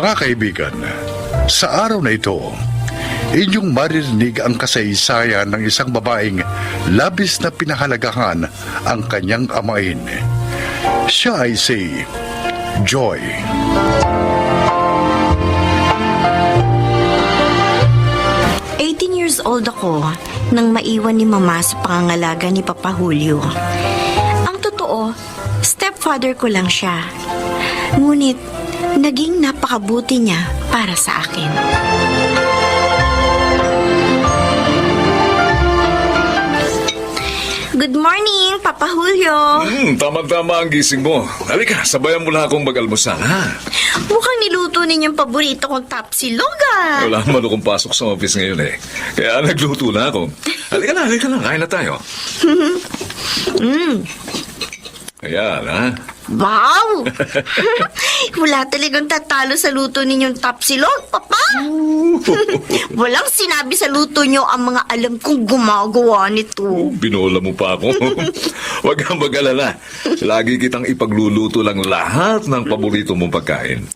Mga kaibigan, sa araw na ito, inyong maririnig ang kasaysayan ng isang babaeng labis na pinahalagahan ang kanyang amain. Siya ay si Joy. Years old ako nang maiwan ni Mama sa pangangalaga ni Papa Julio. Ang totoo, stepfather ko lang siya. Ngunit, naging napakabuti niya para sa akin. Good morning, Papa Julio. Tama-tama ang gising mo. Halika, sabayan mo na akong mag-almusal, ha? Mukhang niluto ninyong paborito kong tapsilog, ah. Wala naman akong pasok sa office ngayon, eh. Kaya nagluto na ako. Halika na. Kain na tayo. Ayan, ha? Wow! Wala talagang tatalo sa luto ninyong tapsilog, Papa. Walang sinabi sa luto nyo ang mga alam kong gumagawa nito. Binola mo pa ako. Huwag kang mag-alala. Lagi kitang ipagluluto lang lahat ng paborito mong pagkain.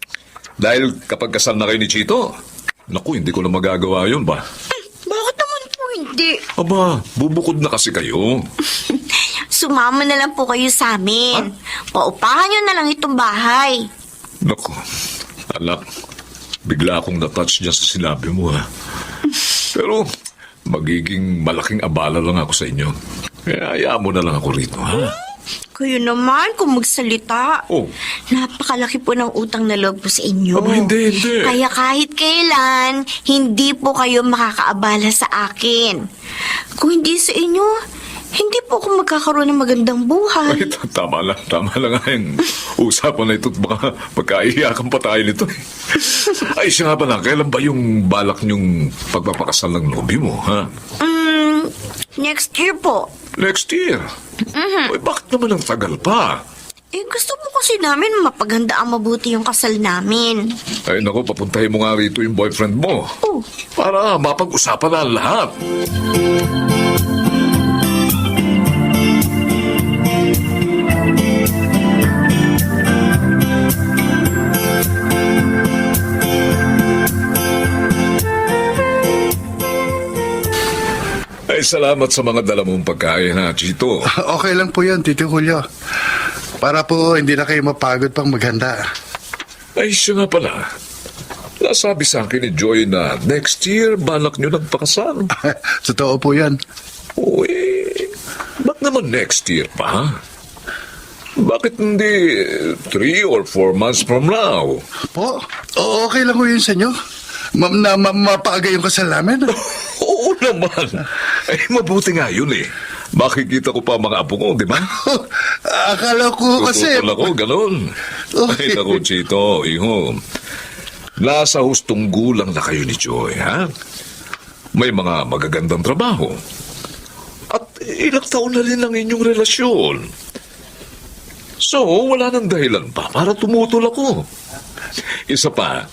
Dahil kapag kasal na kayo ni Chito, naku, hindi ko na magagawa yun ba? Bakit naman po hindi? Aba, bubukod na kasi kayo. Sumama na lang po kayo sa amin. Paupahan nyo na lang itong bahay. Naku, anak, bigla akong na-touch dyan sa sinabi mo, ha? Pero, magiging malaking abala lang ako sa inyo. Kaya hayaan mo na lang ako rito, ha? Kayo naman kung magsalita. Oh. Napakalaki po ng utang na loob po sa inyo. Aba, hindi. Kaya kahit kailan, hindi po kayo makakaabala sa akin. Kung hindi sa inyo, hindi po ako magkakaroon ng magandang buhay. Ay, tama lang nga yung usapan na ito. Baka magkaiyakan pa tayo nito. Ay, siya nga pala, kailan ba yung balak niyong pagpapakasal ng nobyo mo, ha? Next year po. Next year? Ay, bakit naman ang tagal pa? Gusto po kasi namin mapaganda ang mabuti yung kasal namin. Ay, naku, papuntahin mo nga rito yung boyfriend mo. Oh. Para mapag-usapan na ang lahat. Ay, salamat sa mga dala mong pagkain, ha, Chito. Okay lang po yan, Tito Julio. Para po hindi na kayo mapagod pang maghanda. Ay, siya nga pala. Nasabi sa akin ni Joy na next year, balak nyo nagpakasal. Totoo po yan. Uy, ba't naman next year pa? Bakit hindi 3 or 4 months from now? Po, okay lang po yun sa inyo. Mapaaga yung kasal namin. Oo naman. Ay, mabuti nga yun eh. Makikita ko pa mga apo ko, di ba? Akala ko kasi... Tututol ako, ganun. Ay, naku, Chito, iho. Nasa hustong gulang na kayo ni Joy, ha? May mga magagandang trabaho. At ilang taon na rin ang inyong relasyon. So, wala nang dahilan pa para tumutol ako. Isa pa,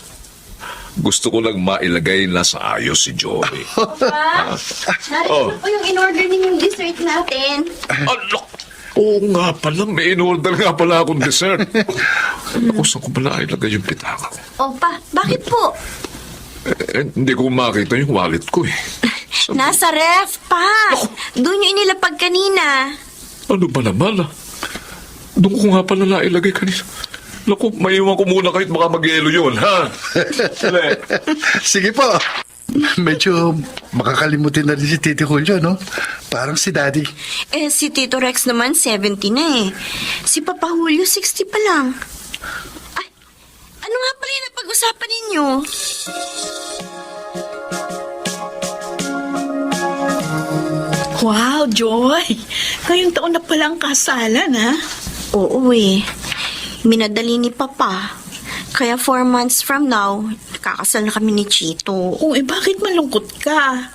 gusto ko lang mailagay na sa ayos si Joy. Narito po yung in-order ninyong dessert natin. Alok! Oo nga pala, may in-order nga pala akong dessert. Ako, saan ko pala ilagay yung pitaka ko? Opa, bakit po? Hindi ko makita yung wallet ko eh. Nasa ref pa. Doon yung inilapag kanina. Ano ba naman ah? Doon ko nga pala nailagay kanina. Naku, maiwan ko muna kahit baka mag-yelo yun, ha? Sige po. Medyo makakalimutin na rin si Tito Julio, no? Parang si Daddy. Si Tito Rex naman 70 na eh. Si Papa Julio 60 pa lang. Ay, ano nga pala yung napag-usapan ninyo? Wow, Joy! Ngayong taon na pala ang kasalan, ha? Oo eh. Minadali ni Papa. Kaya 4 months from now, kakasal na kami ni Chito. Oh, bakit malungkot ka?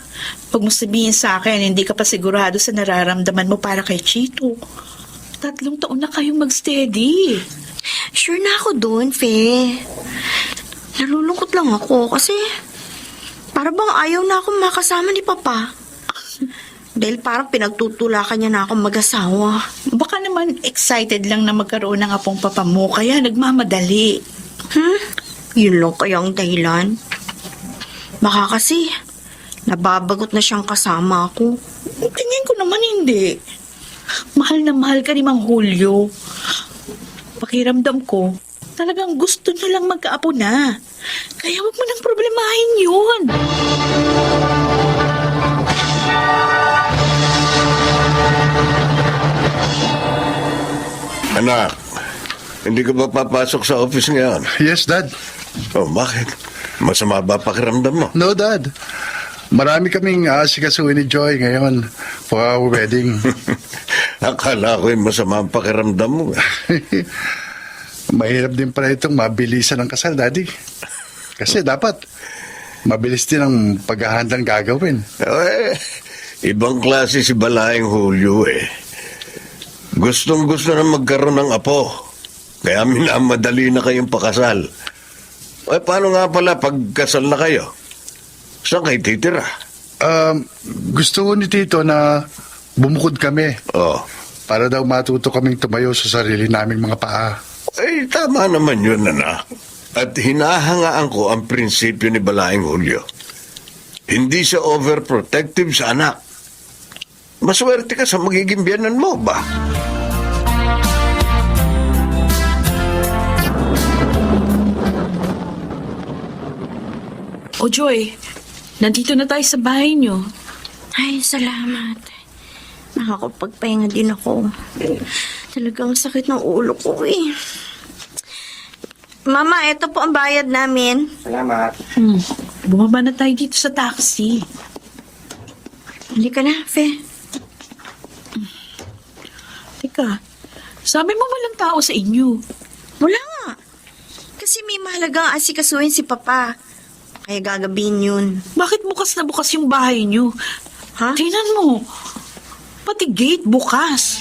Pag mo sabihin sa akin, hindi ka pa sigurado sa nararamdaman mo para kay Chito. 3 taon na kayong mag-steady. Sure na ako doon, Fe. Nalulungkot lang ako kasi para bang ayaw na akong makasama ni Papa. Dahil parang pinagtutulakan niya na akong mag-asawa. Baka naman excited lang na magkaroon ng apong papa mo, kaya nagmamadali. Yun lang kaya ang dahilan. Baka kasi, nababagot na siyang kasama ako. Tingin ko naman hindi. Mahal na mahal ka ni Mang Julio. Pakiramdam ko, talagang gusto niya lang magkaapo na. Kaya huwag mo nang problemahin yun. Anak, hindi ka ba papasok sa office ngayon? Yes, Dad. Oh, bakit? Masama ba pakiramdam mo? No, Dad. Marami kaming aasikasuhin ni Joy ngayon for our wedding. Akala ko yung masama ang pakiramdam mo. Mahirap din pala itong mabilisan ng kasal, Daddy. Kasi dapat mabilis din ang paghahandang gagawin. Ibang klase si Balaeng Julio eh. Gustong gusto na magkaroon ng apo. Kaya minamadali na kayong pakasal. Paano nga pala pagkasal na kayo? Saan kayo titira? Gusto ko ni Tito na bumukod kami Oh. para daw matuto kaming tumayo sa sarili naming mga paa. Tama naman yun, anak. At hinahangaan ko ang prinsipyo ni Balaeng Julio. Hindi siya overprotective sa anak. Maswerte ka sa magiging biyanan mo ba? O Joy, nandito na tayo sa bahay niyo. Ay, salamat. Nakakapagpahinga din ako. Talagang sakit ng ulo ko eh. Mama, eto po ang bayad namin. Bumaba na tayo dito sa taxi. Hindi ka na, Fe. Teka, sabi mo walang tao sa inyo. Wala nga. Kasi may mahalagang asikasuhin si Papa. Kaya gagabihin yun. Bakit bukas na bukas yung bahay niyo? Ha? Tingnan mo, pati gate bukas.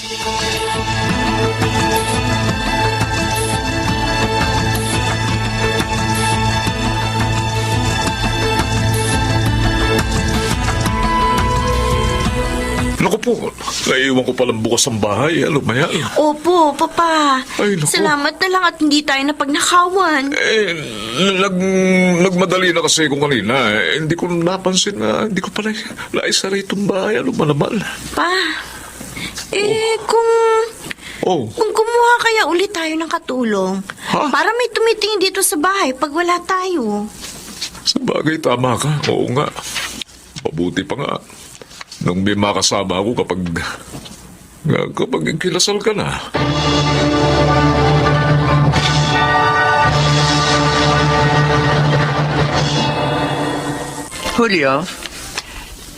Naku po, naiiwan ko palang bukas ang bahay. Lumayan. Opo, Papa. Ay, naku. Salamat na lang at hindi tayo napagnakawan. Nagmadali na kasi ko kanina. Hindi ko napansin na hindi ko pala naisara itong bahay. Ano ba naman? Pa, Oh, kung kumuha kaya ulit tayo ng katulong, Ha? para may tumitingin dito sa bahay pag wala tayo. sa bagay tama ka. Oo nga. Mabuti pa nga. Nung may makasama ako kapag kinasal ka na. Julio,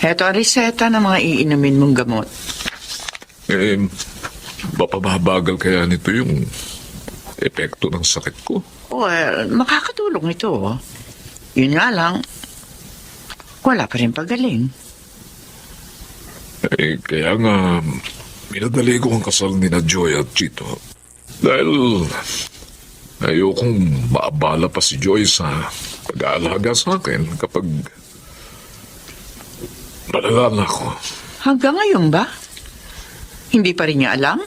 heto ang reseta ng mga iinumin mong gamot. Mapababagal kaya nito yung epekto ng sakit ko. Well, makakatulong ito. Yun nga lang, wala pa rin pagaling. Kaya nga, minadali ko ang kasal ni na Joy at Chito. Dahil ayokong maabala pa si Joy sa pag-aalaga sa akin kapag malala na ako. Hanggang ngayon ba? Hindi pa rin niya alam?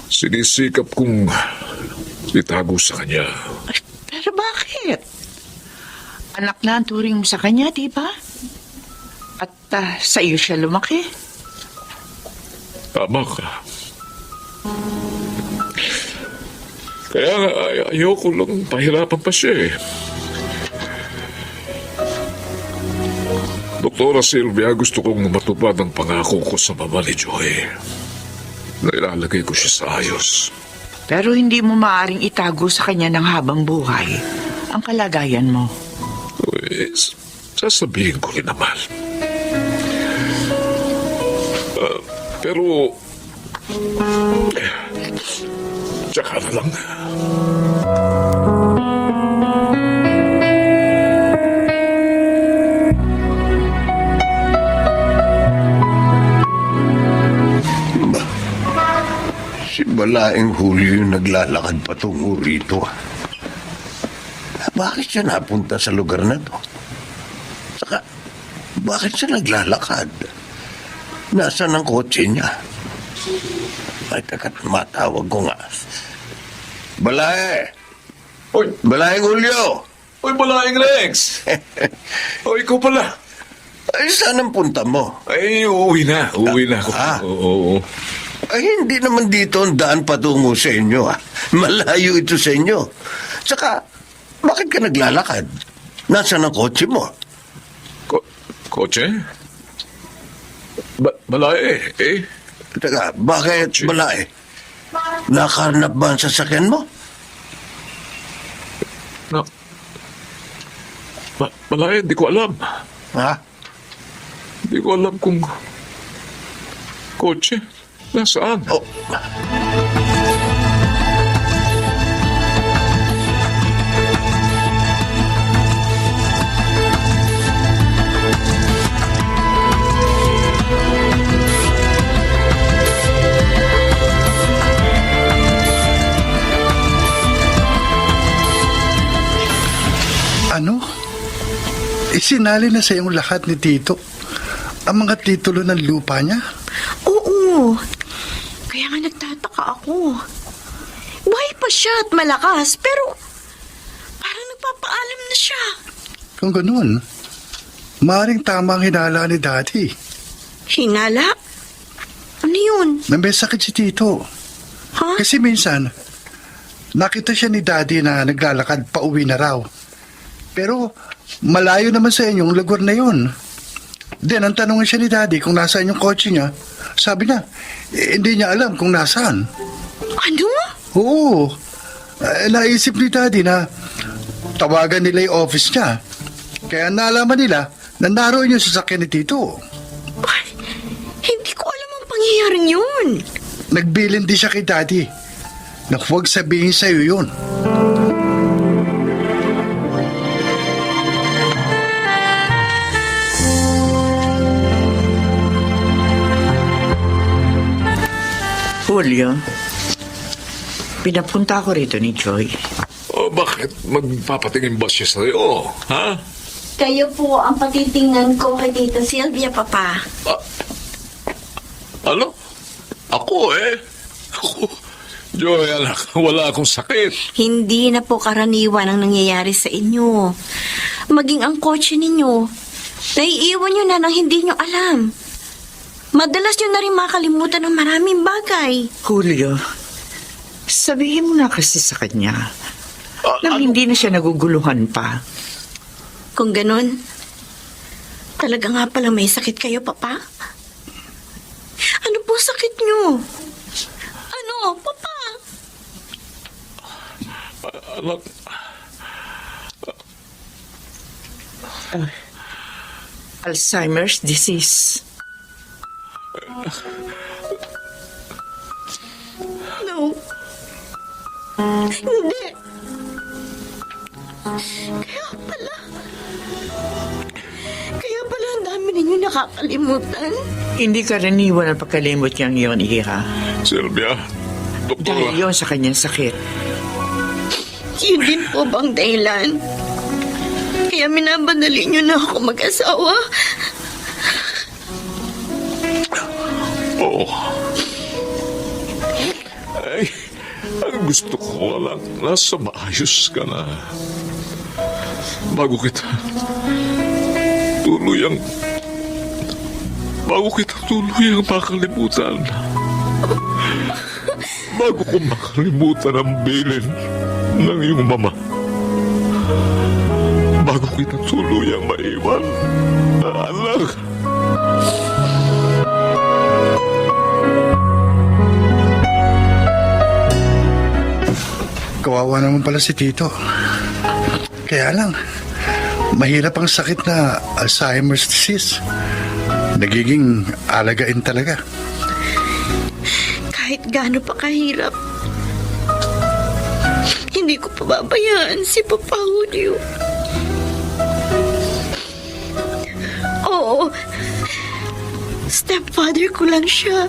Sinisikap kong itago sa kanya. Ay, pero bakit? Anak na ang turing mo sa kanya, di ba? At sa iyo siya lumaki. Tama ka. Kaya ayoko lang pahirapan pa siya eh. Doktora Silvia, gusto kong matupad ang pangako ko sa mama ni Joy. Na ilalagay ko siya sa ayos. Pero hindi mo maaaring itago sa kanya ng habang buhay ang kalagayan mo. Pues, sasabihin ko rin naman. Pero, tsaka na lang. Si Balaeng Julio yung naglalakad patungo rito. Bakit siya napunta sa lugar na to? Saka, bakit siya naglalakad? Nasaan ang kotse niya? Ay, takat matawag ko nga. Balae! Oy, Balayang Julio! oy, Balaing Rex! O, ikaw pala. Ay, saan ang punta mo? Ay, uuwi na. Uuwi na ako. Oo. Ay, hindi naman dito ang daan patungo sa inyo, ah. Malayo ito sa inyo. Tsaka, bakit ka naglalakad? Nasaan ang kotse mo? Kotse? Balay eh. Teka, bakit balay? Nakarnap ba ang sasakyan mo? Na, Balay, hindi ko alam. Ha? Hindi ko alam kung kotse. Nasaan? Oh. Ano? Isinali na sa iyong lahat ni Tito ang mga titulo ng lupa niya? Oo. Kaya nga nagtataka ako. Buhay pa siya at malakas, pero parang nagpapaalam na siya. Kung ganun, maaaring tama ang hinala ni Daddy Hinala? Ano yun? na may sakit si Tito. Ha? Kasi minsan, nakita siya ni Daddy na naglalakad pa uwi na raw. Pero malayo naman sa inyong lugar na yun. Then, ang tanongin siya ni Daddy kung nasaan yung kotse niya. Sabi niya, hindi niya alam kung nasaan. Ano? Oo. Naisip ni Daddy na tawagan nila yung office niya. Kaya nalaman nila na naroon yung sasakyan ni Tito. Ay, hindi ko alam ang pangyayaring yun. Nagbilin din siya kay Daddy na huwag sabihin sa'yo yun. Julio, pinapunta ako rito ni Joy. Oh, bakit? Magpapatingin ba siya sa'yo? Ha? Kayo po ang patitingnan ko kay Tita Sylvia, Papa. Ano? Ako eh. Ako. Joy, anak, wala akong sakit. Hindi na po karaniwan ang nangyayari sa inyo. Maging ang kotse ninyo, naiiwan nyo na nang hindi nyo alam. Madalas nyo na rin makalimutan ng maraming bagay. Julio, sabihin mo na kasi sa kanya na hindi na siya naguguluhan pa. Kung ganun, talaga nga pala may sakit kayo, Papa? Ano po sakit nyo? Ano, Papa? Anak, Alzheimer's disease. No. Hindi. Kaya pala ang dami ninyo nakakalimutan. Hindi karaniwan ang pagkalimot niyang iyon, Iha. Sylvia, doktor. Dahil yun sa kanyang sakit. Yun din po bang dahilan? Kaya minabadali nyo na ako mag-asawa? Oo. Ay, ang gusto ko lang, nasa maayos ka na. Bago kita tuluyang makalimutan. Bago ko makalimutan ang bilin ng iyong mama. Bago kita tuluyang maiwan, anak. Kawawa naman pala si Tito. Kaya lang, mahirap ang sakit na Alzheimer's disease. Nagiging alagain talaga. Kahit gaano pa kahirap, hindi ko pababayaan si Papa Julio. Oo, stepfather ko lang siya.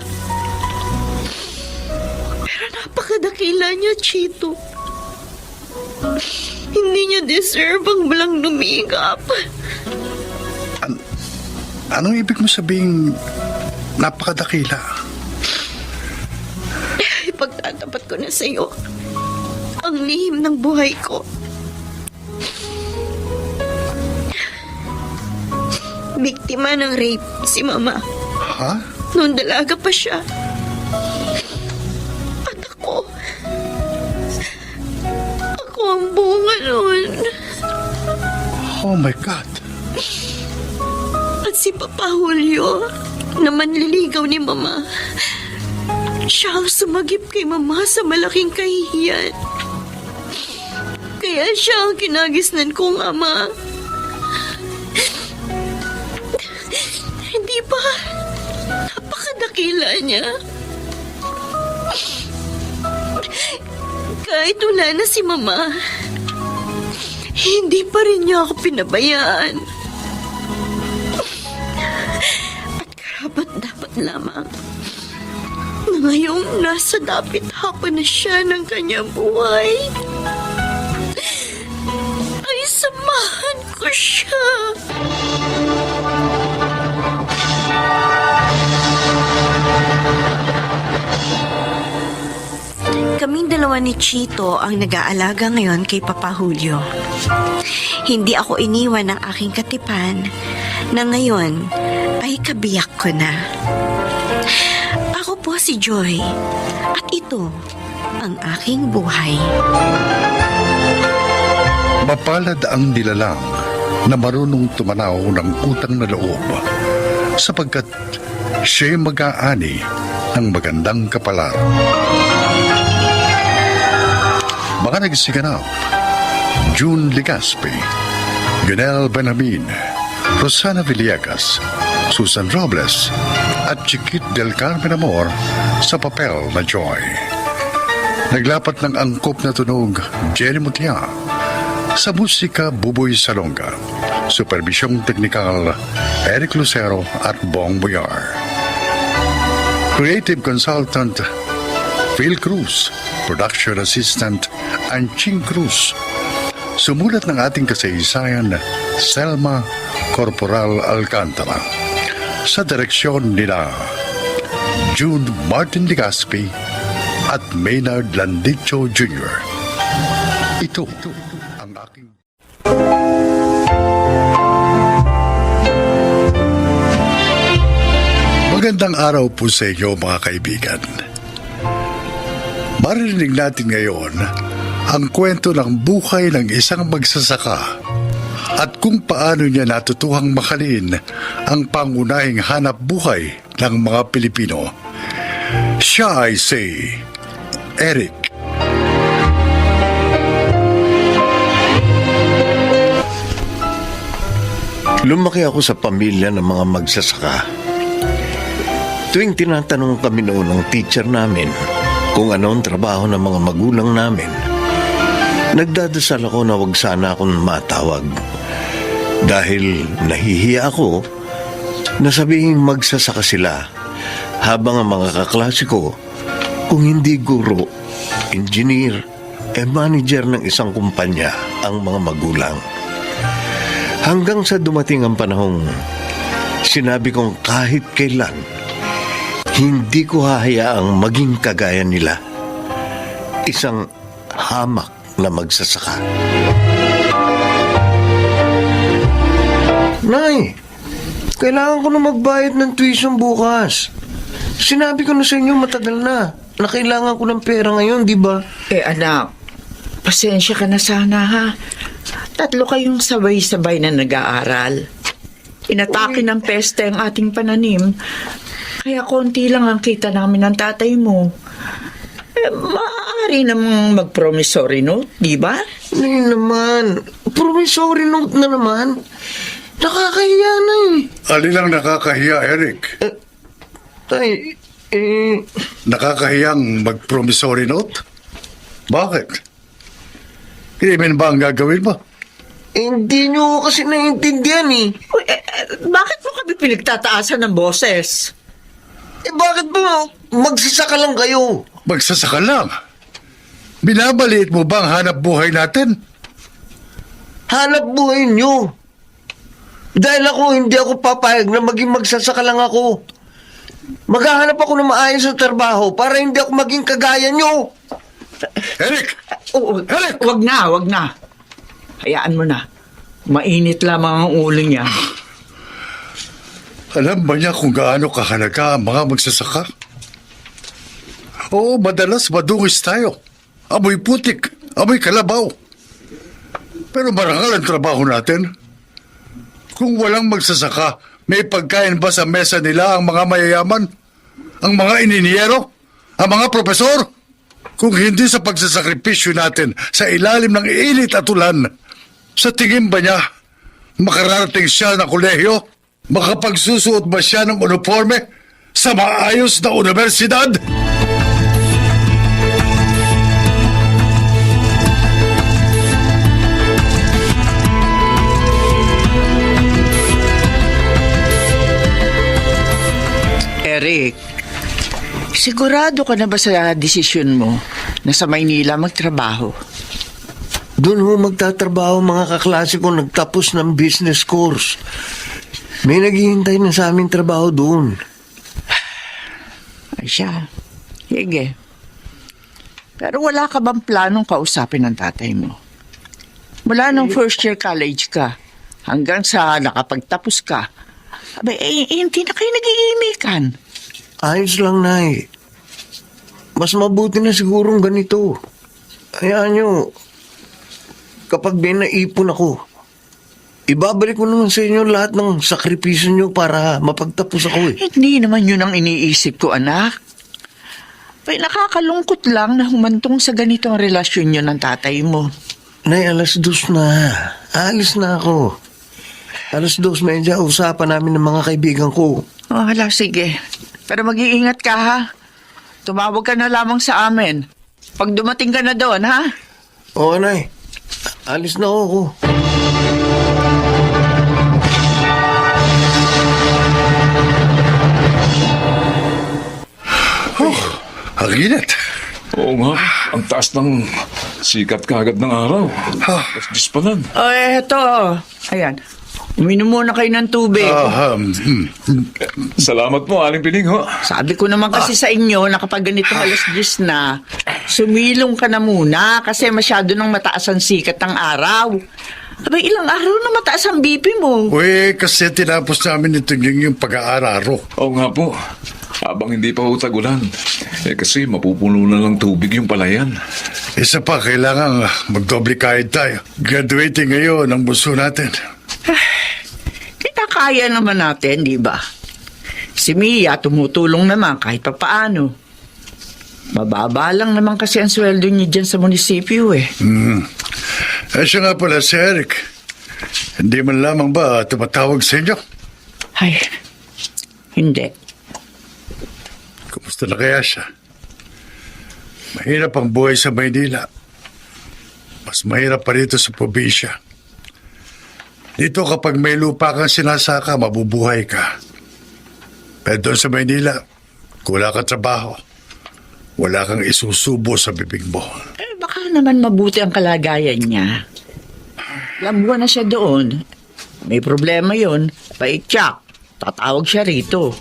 Pero napakadakila niya, Chito. Hindi niya deserve ang walang lumigap. Anong ibig mo sabing napakadakila? Ipagtatapat ko na sa'yo ang lihim ng buhay ko. Biktima ng rape si Mama Ha? noong dalaga pa siya. At ako ang bunga noon. Oh my God. At si Papa Julio, na manliligaw ni Mama, siya ang sumagip kay Mama sa malaking kahihiyan. Kaya siya ang kinagisnan kong ama. Hindi ba? Napakadakila niya. Kahit wala na si Mama, hindi pa rin niya ako pinabayaan. At karapat-dapat lamang na ngayong nasa dapit hapon na siya ng kanyang buhay, ay samahan ko siya. Kaming dalawa ni Chito ang nag-aalaga ngayon kay Papa Julio. Hindi ako iniwan ng aking katipan na ngayon ay kabiyak ko na. Ako po si Joy at ito ang aking buhay. Mapalad ang nilalang na marunong tumanaw ng utang na loob sapagkat siya'y mag-aani ng magandang kapalar. Mga nagsiganap, June Legaspi, Gunel Benjamin, Rosana Villegas, Susan Robles, at Chiquit del Carmen Amor sa papel na Joy. Naglapat ng angkop na tunog, Jenny Mutia, sa musika Buboy Salonga, supervisyong teknikal, Eric Lucero at Bong Boyar. Creative Consultant, Phil Cruz, Production Assistant, Anching Cruz. Sumulat ng ating kasaysayan, Selma Corporal Alcantara. Sa direksyon nila, June Martin Legaspi at Maynard Landicho Jr. Ito ang aking... Magandang araw po sa inyo mga kaibigan. Maririnig natin ngayon ang kwento ng buhay ng isang magsasaka at kung paano niya natutuhang makalin ang pangunahing hanap buhay ng mga Pilipino. Siya ay si Eric. Lumaki ako sa pamilya ng mga magsasaka. Tuwing tinatanong kami noon ng teacher namin kung ano ang trabaho ng mga magulang namin, nagdadasal ako na wag sana akong matawag. Dahil nahihiya ako na sabihing magsasaka sila habang ang mga kaklase ko, kung hindi guro, engineer, manager ng isang kumpanya ang mga magulang. Hanggang sa dumating ang panahong sinabi kong kahit kailan, hindi ko hahayaang maging kagaya nila. Isang hamak na magsasaka. Nay, kailangan ko na magbayad ng tuition bukas. Sinabi ko na sa inyo matagal na kailangan ko ng pera ngayon, di ba? Anak, pasensya ka na sana ha. 3 kayong sabay-sabay na nag-aaral. Inatake ng peste ang ating pananim. Kaya konti lang ang kita namin ng tatay mo. Maaari namang mag-promissory note, di ba? Nay naman, promissory note na naman. Nakakahiya na eh. Alin ang nakakahiya, Eric? Tay, Nakakahiyang mag-promissory note? Bakit? Krimen ba ang gagawin mo? hindi nyo kasi naiintindihan eh. Uy, bakit mo kami pinagtataasan ng boses? Bakit ba magsasaka lang kayo? Magsasaka lang. Binabaliit mo ba ang hanap buhay natin? Hanap buhay nyo. Dahil hindi ako papayag na maging magsasaka lang ako. Maghahanap ako ng maayos na trabaho para hindi ako maging kagaya nyo. Eric! Oo, Eric! wag na. Hayaan mo na. Mainit lamang ang ulo niya. Alam ba niya kung gaano kahalaga ang mga magsasaka? Oo, madalas madungis tayo. Amoy putik, amoy kalabaw. Pero marangal ang trabaho natin. Kung walang magsasaka, may pagkain ba sa mesa nila ang mga mayayaman? Ang mga ininiyero? Ang mga propesor? Kung hindi sa pagsasakripisyo natin sa ilalim ng init at ulan, sa tingin ba niya, makararating siya ng kolehiyo? Makapagsusuot ba siya ng uniforme sa maayos na universidad? Eric, sigurado ka na ba sa desisyon mo na sa Maynila magtrabaho? Doon ho magtatrabaho mga kaklase ko nagtapos ng business course. May naghihintay na sa aming trabaho doon. Ay siya. Sige. Pero wala ka bang planong kausapin ng tatay mo? Mula nung first year college ka, hanggang sa nakapagtapos ka, hindi na kayo nag-iimikan. Ayos lang, Nay. Mas mabuti na sigurong ganito. Hayaan nyo, kapag may naipon ako, ibabalik ko naman sa inyo lahat ng sakripisyo nyo para mapagtapos ako eh. Hindi naman yun ang iniisip ko, anak. Ay, nakakalungkot lang na humantong sa ganitong relasyon nyo ng tatay mo. Nay, 2:00 na. Alis na ako. 2:30, usapan namin ng mga kaibigan ko. Oh, hala, sige. Pero mag-iingat ka, ha? Tumawag ka na lamang sa amin. Pag dumating ka na doon, ha? Oo, Nay. Alis na ako. Ang init. Oo nga, ang taas ng sikat kagad ng araw. Alas 10 pa lang. Oh, eto. Ayan. Uminom muna kayo ng tubig. Salamat po, Aling Piling, ho. Sabi ko naman kasi sa inyo na kapag ganitong alas 10 na, sumilong ka na muna kasi masyado nang mataas ang sikat ng araw. Abay, ilang araw na mataas ang BP mo. Uy, kasi tinapos namin ito yung pag-aararo. Oo nga po. Habang hindi pa ho tag-ulan. Kasi mapupuno na lang tubig yung palayan. Isa pa, kailangan magdoble kahit tayo. Graduating ngayon ang bunso natin. Kita kaya naman natin, di ba? Si Mia tumutulong naman kahit papaano. Mababa lang naman kasi ang sweldo niya dyan sa munisipyo eh. Siya nga pala si Eric. Hindi man lamang ba tumatawag sa inyo? Ay, hindi. Kumusta na kaya siya? Mahirap ang buhay sa Maynila. Mas mahirap pa rito sa probinsya. Dito kapag may lupa kang sinasaka, mabubuhay ka. Pero doon sa Maynila, kung wala kang trabaho, wala kang isusubo sa bibig mo. Eh, baka naman mabuti ang kalagayan niya. Ilang buwan na siya doon. May problema yon. Pa-check. Tatawag siya rito.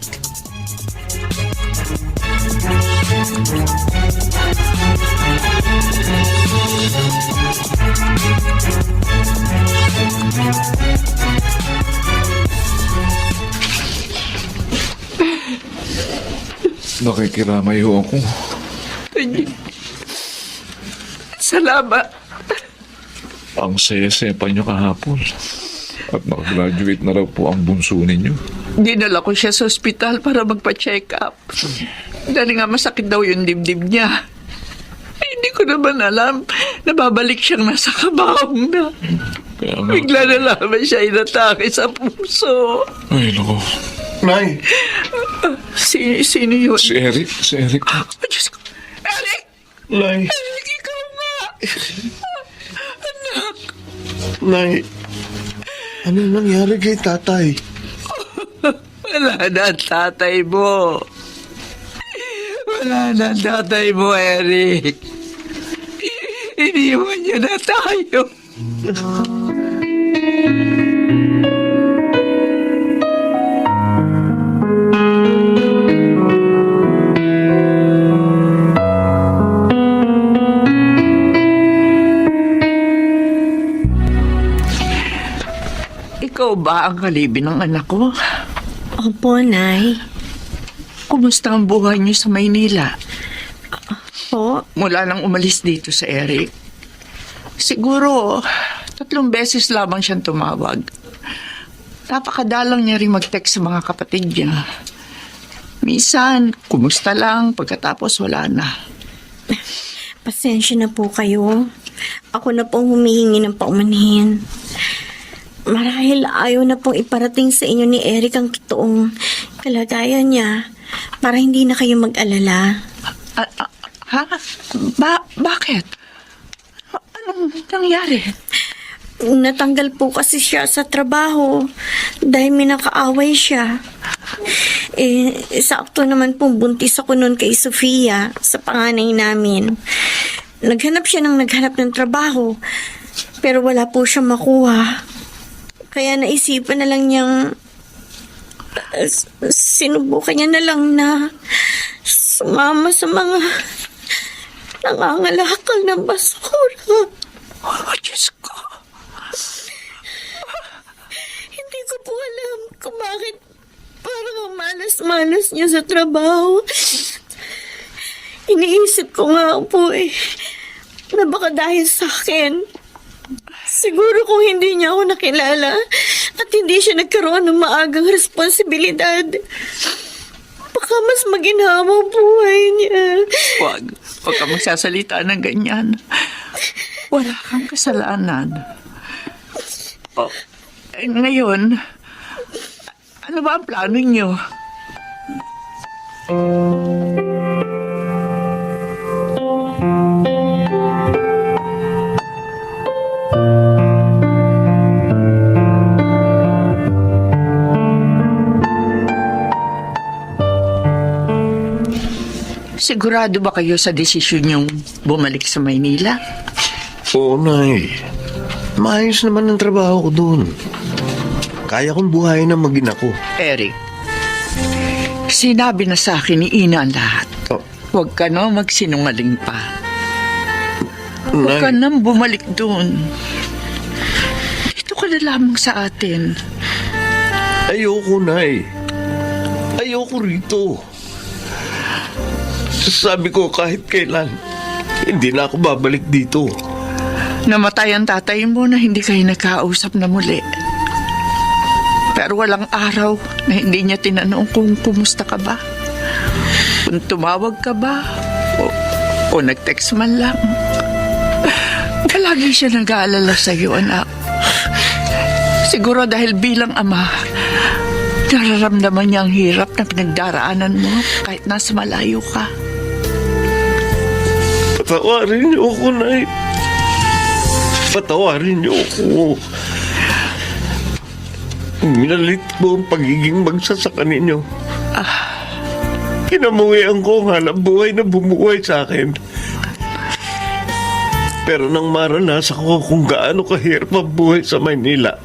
Nakikiramay ho ako. Salamat. Ang saya-saya pa niyo kahapon. At nakagraduate na raw po ang bunso ninyo. Dinala ko siya sa ospital para magpa-check up. Dahil nga masakit daw yung dibdib niya. Eh, hindi ko naman alam na babalik siyang nasa kabahong na. Kaya nga. Bigla na lamang siya inatake sa puso. Ay, naku. Nay, Sino yun? Si Eric. Si Eric. Oh, Diyos ko. Eric! Nay, Eric, ikaw nga! Anak! Nay. Ano nangyari kay tatay? Wala na ang tatay mo. Wala na ang tatay mo, Eric. Iniwan niyo na tayo. Ikaw ba ang kalibin ng anak ko? Opo, Nay. Kumusta ang buhay niyo sa Maynila? Po, Mula nang umalis dito sa Eric. Siguro, 3 beses lamang siyang tumawag. Napakadalang niya rin mag-text sa mga kapatid niya. Minsan, kumusta lang, pagkatapos wala na. pasensya na po kayo. Ako na pong humihingi ng paumanhin. Marahil ayaw na pong iparating sa inyo ni Eric ang totoong kalagayan niya para hindi na kayo mag-alala. Ha? Bakit? Anong nangyari? Natanggal po kasi siya sa trabaho dahil may nakaaway siya. Sakto naman pong buntis ako noon kay Sofia sa panganay namin. Naghanap siya ng trabaho pero wala po siya makuha. Kaya naisipan na lang niyang sinubukan niya na lang na sumama sa mga nangangalakal ng basura. Oh, Diyos ko. Hindi ko po alam kung bakit parang ang malas-malas niya sa trabaho. Iniisip ko nga po na baka dahil sa akin. Siguro kung hindi niya ako nakilala at hindi siya nagkaroon ng maagang responsibilidad, baka mas maginhawa ang buhay niya. Huwag ka magsasalita ng ganyan. Wala kang kasalanan. Ngayon, ano ba ang plano niyo? Sigurado ba kayo sa desisyon niyong bumalik sa Maynila? Oo, Nay. Maayos naman ang trabaho ko doon. Kaya kong buhayin ang mag-ina ko. Eric, sinabi na sa akin ni Ina ang lahat. Oh, Huwag ka na magsinungaling pa. Huwag ka Nay, nang bumalik doon. Dito ka na lamang sa atin. ayoko, Nay. Ayoko rito. Sabi ko kahit kailan, hindi na ako babalik dito. Namatay ang tatay mo na hindi kayo nagkausap na muli. Pero walang araw na hindi niya tinanong kung kumusta ka ba. Kung tumawag ka ba o nag-text man lang. Palagi siya nag-aalala sa iyo, anak. Siguro dahil bilang ama, nararamdaman niya ang hirap na pinagdaraanan mo kahit nasa malayo ka. Patawarin niyo ako, Nay. Patawarin niyo ako. Minalit ko ang pagiging magsasaka ninyo. Kinamuhian ko ang hanap buhay na bumuhay sa akin. Pero nang maranasan ko kung gaano kahirap ang buhay sa Maynila,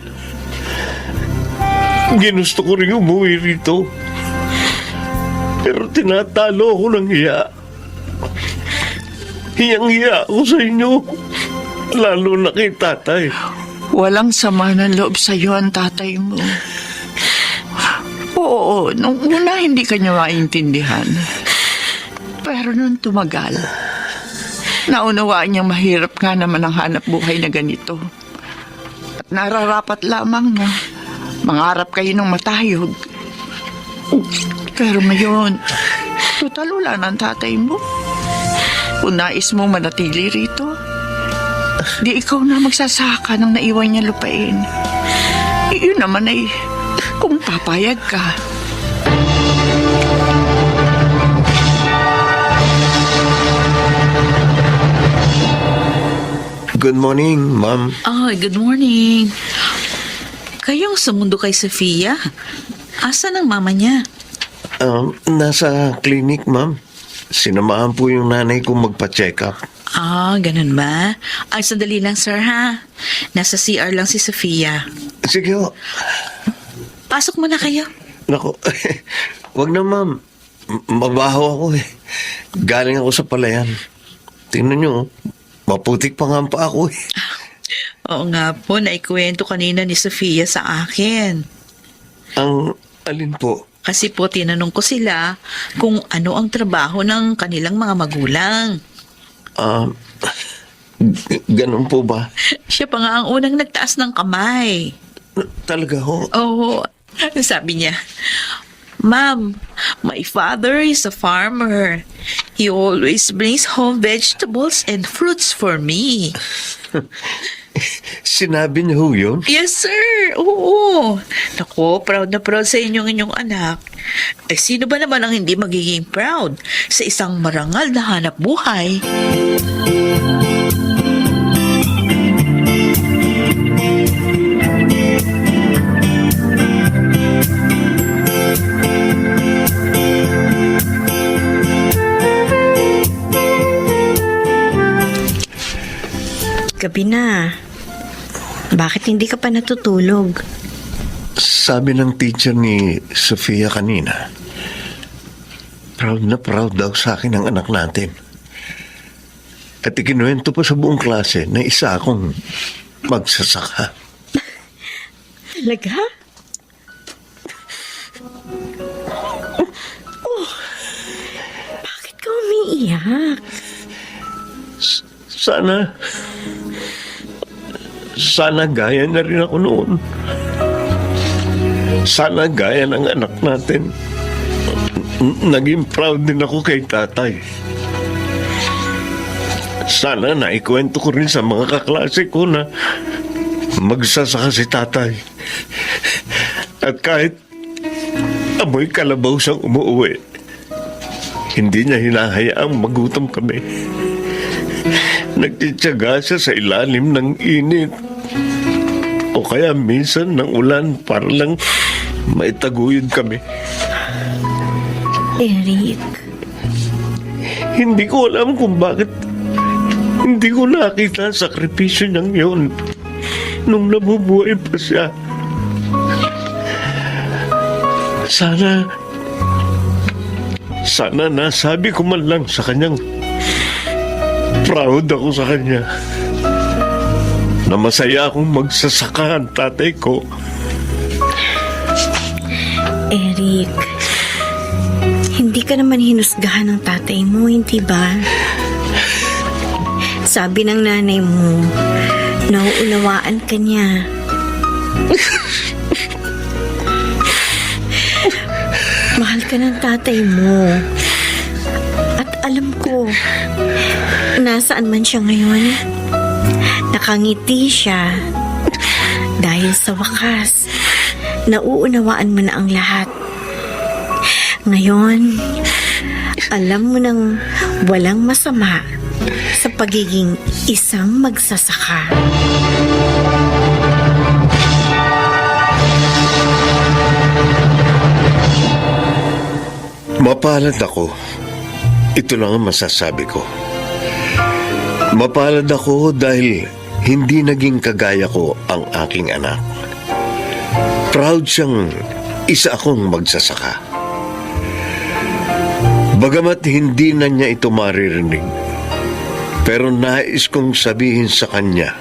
ginusto ko rin umuwi rito. Pero tinatalo ako ng hiya. Hiyang-hiya ako sa inyo. Lalo na kay tatay. Walang sama ng loob sa iyo ang tatay mo. Oo, nung una hindi ka niya maintindihan. Pero nung tumagal, naunawaan niyang mahirap nga naman ang hanap buhay na ganito. At nararapat lamang na mangarap kayo ng matayog. Pero ngayon, total wala na ang tatay mo. Kung nais mo manatili rito, di ikaw na magsasaka ng naiwan niya lupain. Iyon naman ay kung papayag ka. Good morning, Ma'am. Good morning. Kayong sumundo kay Sofia? Asan ang mama niya? Nasa clinic, Ma'am. Sinamahan po yung nanay ko magpa-check up. Ganun ba? Sandali lang, sir, ha? Nasa CR lang si Sofia. Sige ho. Pasok muna kayo. Naku, wag na, Ma'am. Mabaho ako eh. Galing ako sa palayan. Tingnan nyo, maputik pa nga pa ako eh. Oo nga po, naikwento kanina ni Sofia sa akin. Ang alin po? Kasi po tinanong ko sila kung ano ang trabaho ng kanilang mga magulang. Ah, ganun po ba? Siya pa nga ang unang nagtaas ng kamay. Talaga ho? Oo, sabi niya, Ma'am, my father is a farmer. He always brings home vegetables and fruits for me. Sinabi niyo ho yun? Yes, sir. Oo. Naku, proud na proud sa inyong anak. Eh, sino ba naman ang hindi magiging proud sa isang marangal na hanap buhay? Gabi na. Bakit hindi ka pa natutulog? Sabi ng teacher ni Sofia kanina, proud na proud daw sa akin ang anak natin. At ikinuwento pa sa buong klase na isa akong magsasaka. Talaga? Oh, bakit ka umiiyak? Sana gaya na rin ako noon. Sana gaya ng anak natin. Naging proud din ako kay tatay. Sana naikwento ko rin sa mga kaklase ko na magsasaka si tatay. At kahit amoy kalabaw siyang umuwi, hindi niya hinahayaang magutom kami. Nagtitiyaga siya sa ilalim ng init o kaya minsan ng ulan para lang maitaguyod kami. Eric, Hindi ko alam kung bakit hindi ko nakita ang sakripisyo niyang yun nung nabubuhay pa siya. Sana nasabi ko man lang sa kanyang proud ako sa kanya na masaya akong magsasaka ang tatay ko. Eric, hindi ka naman hinusgahan ng tatay mo, hindi ba? Sabi ng nanay mo, nauunawaan ka niya. Mahal ka ng tatay mo. At alam ko, nasaan man siya ngayon, nakangiti siya. Dahil sa wakas, nauunawaan mo na ang lahat. Ngayon, alam mo nang walang masama sa pagiging isang magsasaka. Mapalad ako. Ito lang ang masasabi ko. Mapalad ako dahil hindi naging kagaya ko ang aking anak. Proud siyang isa akong magsasaka. Bagamat hindi na niya ito maririnig, pero nais kong sabihin sa kanya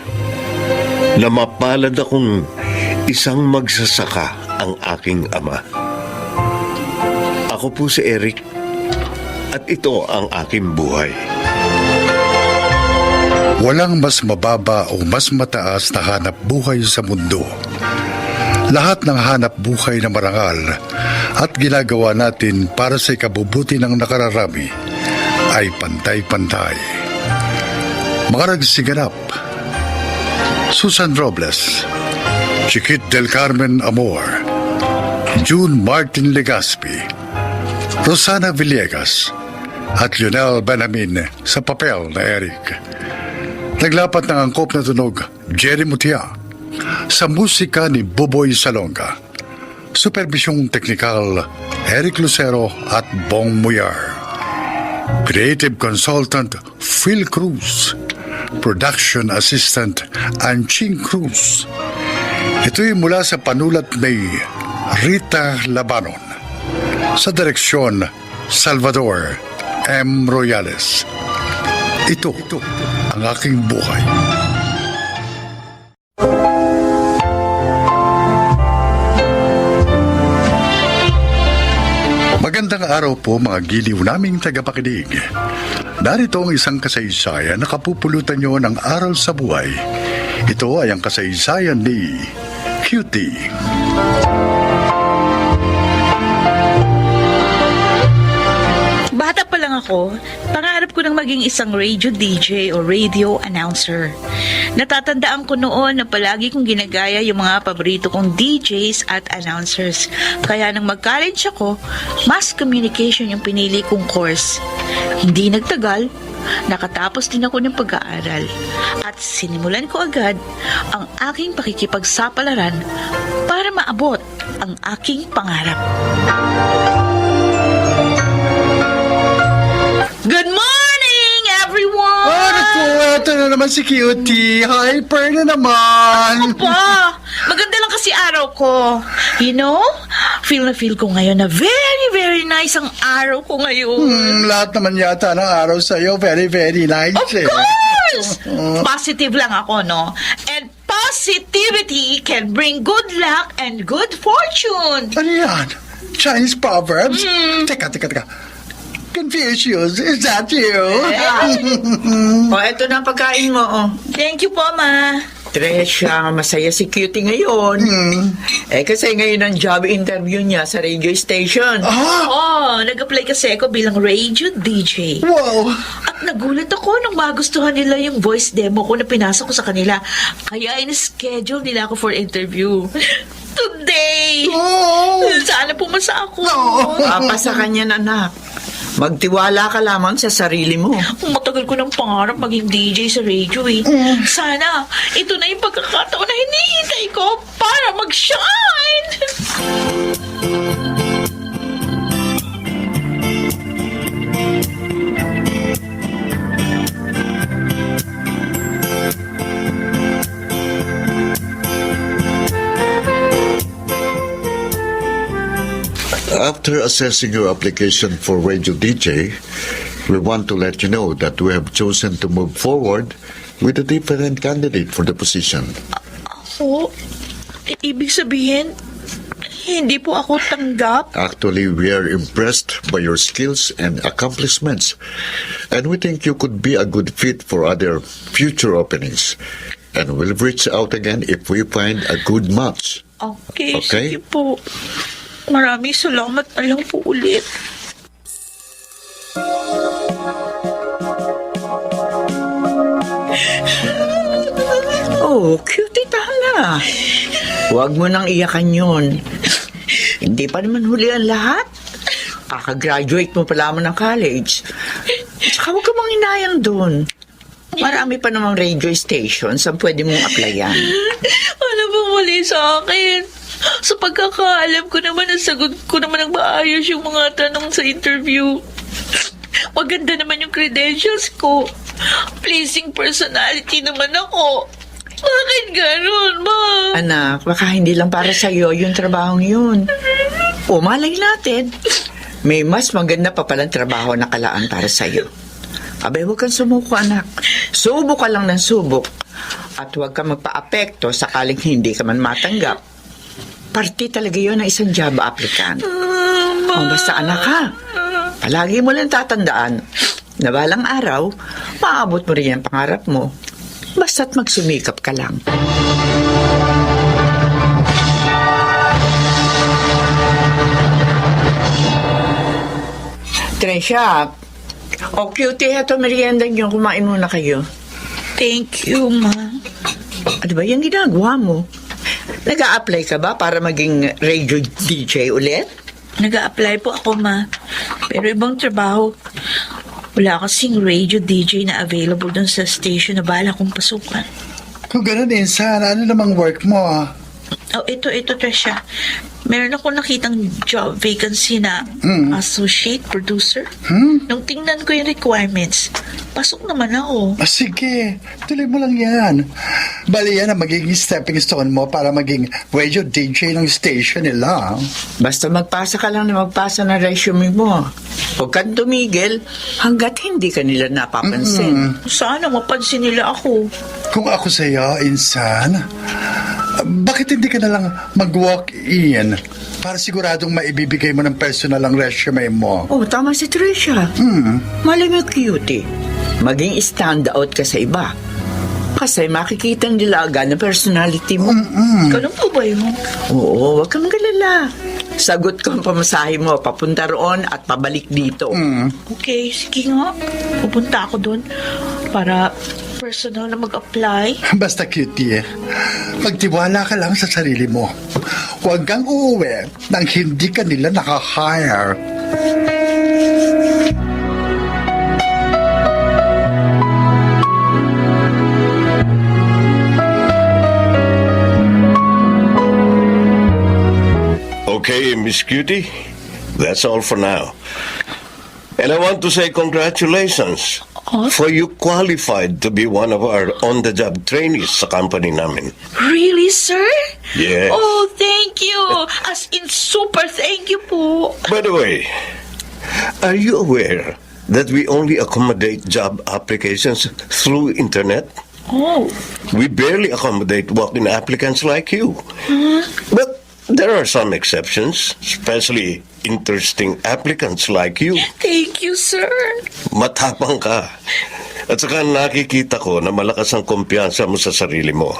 na mapalad akong isang magsasaka ang aking ama. Ako po si Eric at ito ang aking buhay. Walang mas mababa o mas mataas na hanap buhay sa mundo. Lahat ng hanap buhay na marangal at ginagawa natin para sa ikabubuti ng nakararami ay pantay-pantay. Mga nagsiganap: Susan Robles, Chiquit del Carmen Amor, June Martin Legaspi, Rosana Villegas at Lionel Benjamin sa papel na Eric. Naglapat ng angkop na tunog Jerry Mutia, sa musika ni Buboy Salonga. Supervisyong teknikal Eric Lucero at Bong Muyar. Creative Consultant Phil Cruz. Production Assistant Anching Cruz. Ito'y mula sa panulat ni Rita Labanon. Sa direksyon Salvador M. Royales. Ito ang aking buhay. Magandang araw po mga giliw naming tagapakinig. Narito ang isang kasaysayan na kapupulutan nyo ng aral sa buhay. Ito ay ang kasaysayan ni Cutie. Bata pa lang ako, pangarap ko ng maging isang radio DJ o radio announcer. Natatandaan ko noon na palagi kong ginagaya yung mga paborito kong DJs at announcers. Kaya nang mag-college ako, mass communication yung pinili kong course. Hindi nagtagal, nakatapos din ako ng pag-aaral. At sinimulan ko agad ang aking pakikipagsapalaran para maabot ang aking pangarap. Good morning, everyone! Naku, ito na naman si Cutie. Hyper na naman. Pa, maganda lang kasi araw ko. You know, feel na feel ko ngayon na very, very nice ang araw ko ngayon. Lahat naman yata ng araw sa'yo. Very, very nice. Of course! Positive lang ako, no? And positivity can bring good luck and good fortune. Ano yan? Chinese proverbs? Teka. Confucius, is that you? O, eto na ang pagkain mo, oh. Thank you po, Ma. Tresha, masaya si Cutie ngayon. Kasi ngayon ang job interview niya sa radio station. Oh, nag-apply kasi ako bilang radio DJ. Wow! At nagulat ako nung magustuhan nila yung voice demo ko na pinasok ko sa kanila. Kaya in-schedule nila ako for interview. Today! Oh! Sana pumasa ako. Papa sa kanya, anak. Magtiwala ka lamang sa sarili mo. Matagal ko ng pangarap maging DJ sa radio eh. Sana, ito na yung pagkakataon na hinihintay ko para mag-shine! After assessing your application for radio DJ, we want to let you know that we have chosen to move forward with a different candidate for the position. So, ibig sabihin, hindi po ako tanggap? Actually, we are impressed by your skills and accomplishments, and we think you could be a good fit for other future openings. And we'll reach out again if we find a good match. Okay, Okay. sige po. Maraming salamat na lang po ulit. Oh, Cutie, tama. Huwag mo nang iyakan yun. Hindi pa naman huli ang lahat. Kaka-graduate mo pa lamang ng college. Tsaka huwag ka mang inayang doon. Marami pa namang radio stations ang pwede mong applyan. Ano ba mali sa akin? Sa pagkakaalam ko naman, nasagot ko naman ang maayos yung mga tanong sa interview. Maganda naman yung credentials ko. Pleasing personality naman ako. Bakit ganun, Ma? Anak, baka hindi lang para sa'yo yung trabahong yun. O malay natin, may mas maganda pa palang trabaho na kalaan para sa'yo. Abay, huwag kang sumuko, anak. Subok ka lang ng subok. At huwag kang magpa-apekto sakaling hindi ka man matanggap. Parte talaga yun ng isang job applicant. O basta, anak, ha? Palagi mo lang tatandaan na balang araw, maabot mo rin ang pangarap mo. Basta't magsumikap ka lang. Tresha, Cutie, eto merienda niyo. Kumain muna kayo. Thank you, Ma. Ano ba yung ginagawa mo? Nag-a-apply ka ba para maging radio DJ ulit? Nag-a-apply po ako, Ma. Pero ibang trabaho. Wala kasing radio DJ na available dun sa station na bala kong pasukan. Kung gano'n din, sana ano namang work mo? Oh, ito, Tresha. Meron ako nakitang job vacancy na associate producer. Nung tingnan ko yung requirements, pasok naman ako. Sige, tuloy mo lang yan. Bali yan ang magiging stepping stone mo para maging radio DJ ng station nila. Basta magpasa ka lang na magpasa ng resume mo. Huwag kang tumigil hanggat hindi ka nila napapansin. Sana mapansin nila ako. Kung ako sa'yo, insan, Bakit hindi ka na lang mag-walk-in para siguradong maibibigay mo ng personal ang resume mo? Oh, tama si Tricia. Malay mo, cutie. Maging stand out ka sa iba. Kasi makikita nila agad na personality mo. Ganun po ba yun? Oo, huwag kang galala. Sagot ko ang pamasahe mo, papunta roon at pabalik dito. Okay, sige nga. Pupunta ako doon para personal na mag-apply. Basta cutie, magtiwala ka lang sa sarili mo. Huwag kang uuwi nang hindi ka nila nakahire. Okay, Miss Cutie, that's all for now. And I want to say congratulations. For you qualified to be one of our on-the-job trainees sa company namin. Really, sir? Yes. Oh, thank you. As in, super thank you po. By the way, are you aware that we only accommodate job applications through internet? Oh, We barely accommodate walk-in applicants like you. But there are some exceptions, especially interesting applicants like you. thank you, sir. Matapang ka. At saka nakikita ko na malakas ang kumpiyansa mo sa sarili mo.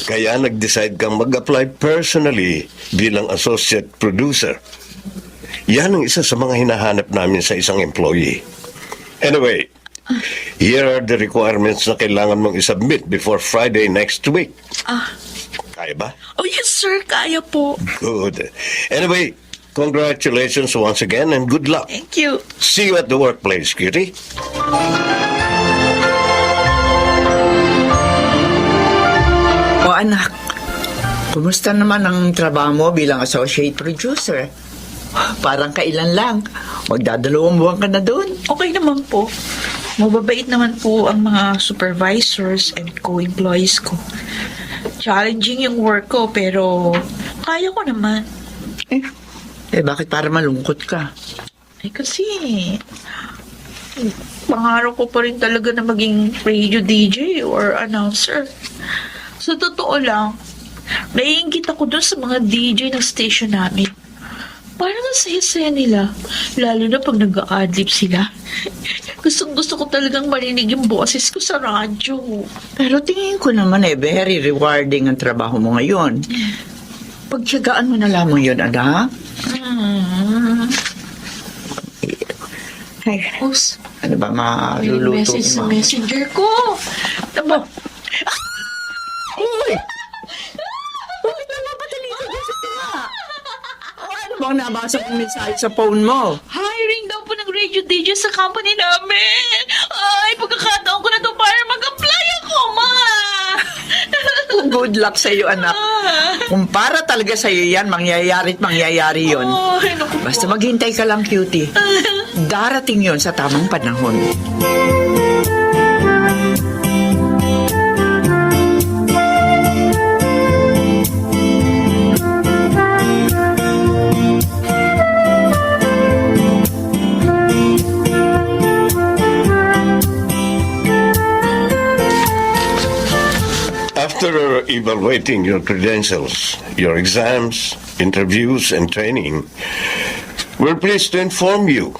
Kaya nag-decide kang mag-apply personally bilang associate producer. Yan ang isa sa mga hinahanap namin sa isang employee. Anyway, here are the requirements na kailangan mong isubmit before Friday next week. Kaya ba? Oh, yes, sir. Kaya po. Good. Anyway, congratulations once again and good luck. Thank you. See you at the workplace, cutie. O anak, kumusta naman ang trabaho mo bilang associate producer? Parang kailan lang. Magdadalawang buwan ka na doon. Okay naman po. Mababait naman po ang mga supervisors and co-employees ko. Challenging yung work ko, pero kaya ko naman. Bakit para malungkot ka? Eh kasi, pangarap ko pa rin talaga na maging radio DJ or announcer. Sa totoo lang, naiingit ako dun sa mga DJ ng station namin. Parang ang saya-saya nila, lalo na pag nag-a-adlib sila. Gusto ko talagang marinig yung boses ko sa radyo. Pero tingin ko naman very rewarding ang trabaho mo ngayon. Pagtiyagaan mo na lamang yun, anak. Ay, Os, ano ba may maluluto message sa mo? messenger ko. Tama. Uy! Bakit naman patali ka dyan sa tinga? Ano bang nabasa kong mensahe sa phone mo? Hiring daw po ng radio DJ sa company namin. Ay, pagkakataon ko na to para mag-apply ako, ma. Good luck sa iyo, anak. Kung para talaga sa iyo yan, mangyayari at mangyayari yun. Ay, naku po. Basta maghintay ka lang, cutie. Darating yon sa tamang panahon. After evaluating your credentials, your exams, interviews, and training, we're pleased to inform you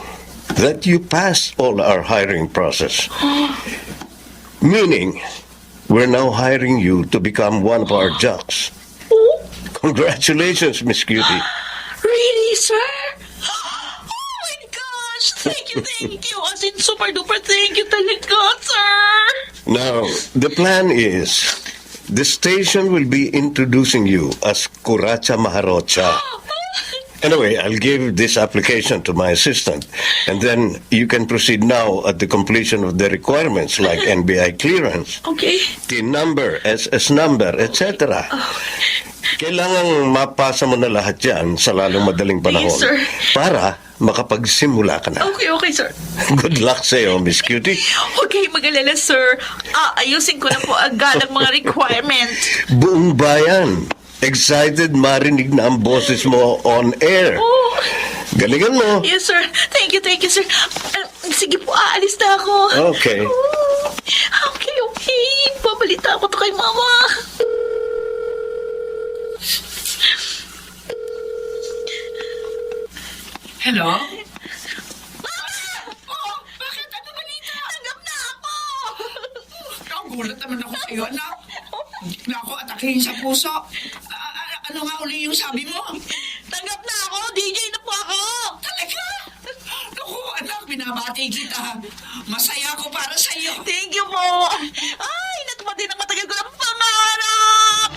that you passed all our hiring process. Meaning, we're now hiring you to become one of our jocks. Congratulations, Miss Cutie. Really, sir? Oh my gosh! Thank you. As in, super duper thank you talaga, sir. Now, the plan is the station will be introducing you as Kuracha Maharocha. Anyway, I'll give this application to my assistant, and then you can proceed now at the completion of the requirements like NBI clearance, Okay. TIN number, SS number, etc. Kailangang mapasa mo na lahat yan sa lalong madaling panahon Yes, sir. para makapagsimula ka na. Okay, sir. Good luck sa'yo, Miss Cutie. Huwag kayong mag-alala, sir. Ayusin ko na po agad ang mga requirements. Buong bayan, excited marinig na ang boses mo on air. Oh, Galingan mo. yes, sir. Thank you, sir. Sige po, aalis na ako. Okay. Okay. Pabalita ako to kay mama. Hello? Bakit? Ano balita? Tanggap na ako! Nagulat naman ako sa'yo, anak. Na ako atakihin sa puso. Ano nga uli yung sabi mo? Tanggap na ako! DJ na po ako! Talaga? Naku, anak, binabati kita. Masaya ako para sa'yo. Thank you po! Ay, natupad din ang matagal ko ng pangarap!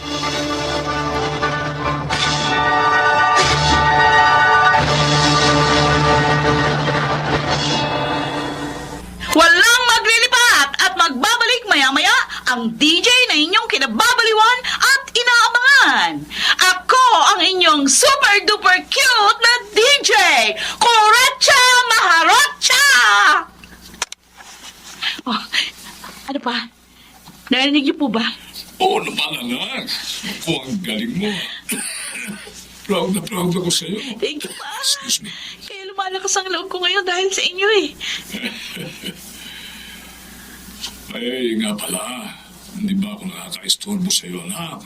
Walang maglilipat at magbabalik maya-maya ang DJ na inyong kinababaliwan at inaabangan. Ako ang inyong super-duper cute na DJ, Coracha Maharocha! Oh, ano pa? Narinig niyo po ba? Oo naman, anak. Ako, ang galing mo. Proud na proud ako sa'yo. Thank you pa. Excuse me. Kaya lumalakas ang loob ko ngayon dahil sa inyo eh. Ay, nga pala. Hindi ba ako nakaka-istorbo sa'yo, anak?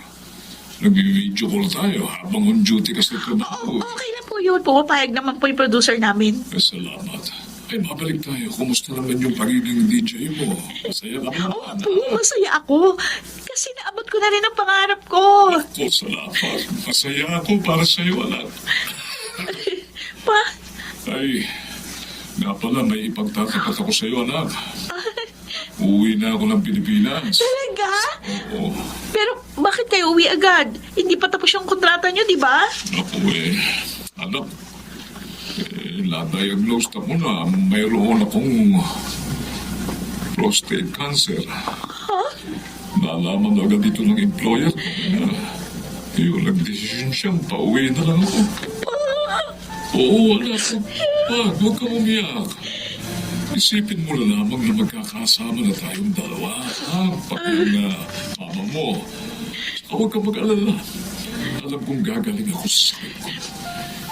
Nag-video call tayo habang on duty ka sa trabaho. Okay lang po yun. Pumapayag naman po yung producer namin. Salamat. Ay, mabalik tayo. Kumusta naman yung pagiging DJ mo? Masaya ka ba? Opo, masaya ako. Kasi naabot ko na rin ang pangarap ko. Ako, salamat. Masaya ako para sa'yo, anak. Pa, Ay, nga pala, may ipagtatapat ako sa'yo, anak. Uuwi na ako ng Pilipinas. talaga? Oo. Pero bakit kayo uwi agad? Hindi pa tapos yung kontrata nyo, di ba? Naku anak, na-diagnose ako na mayroon akong prostate cancer. Nalaman agad dito ng employer ko na nag-desisyon siyang pauwi na lang ako. Oo, anak, huwag ka umiyak. Isipin mo na lamang na magkakasama na tayong dalawa. Pati na mama mo. Huwag ka mag-alala. Alam kong gagaling ako sa sakit ko.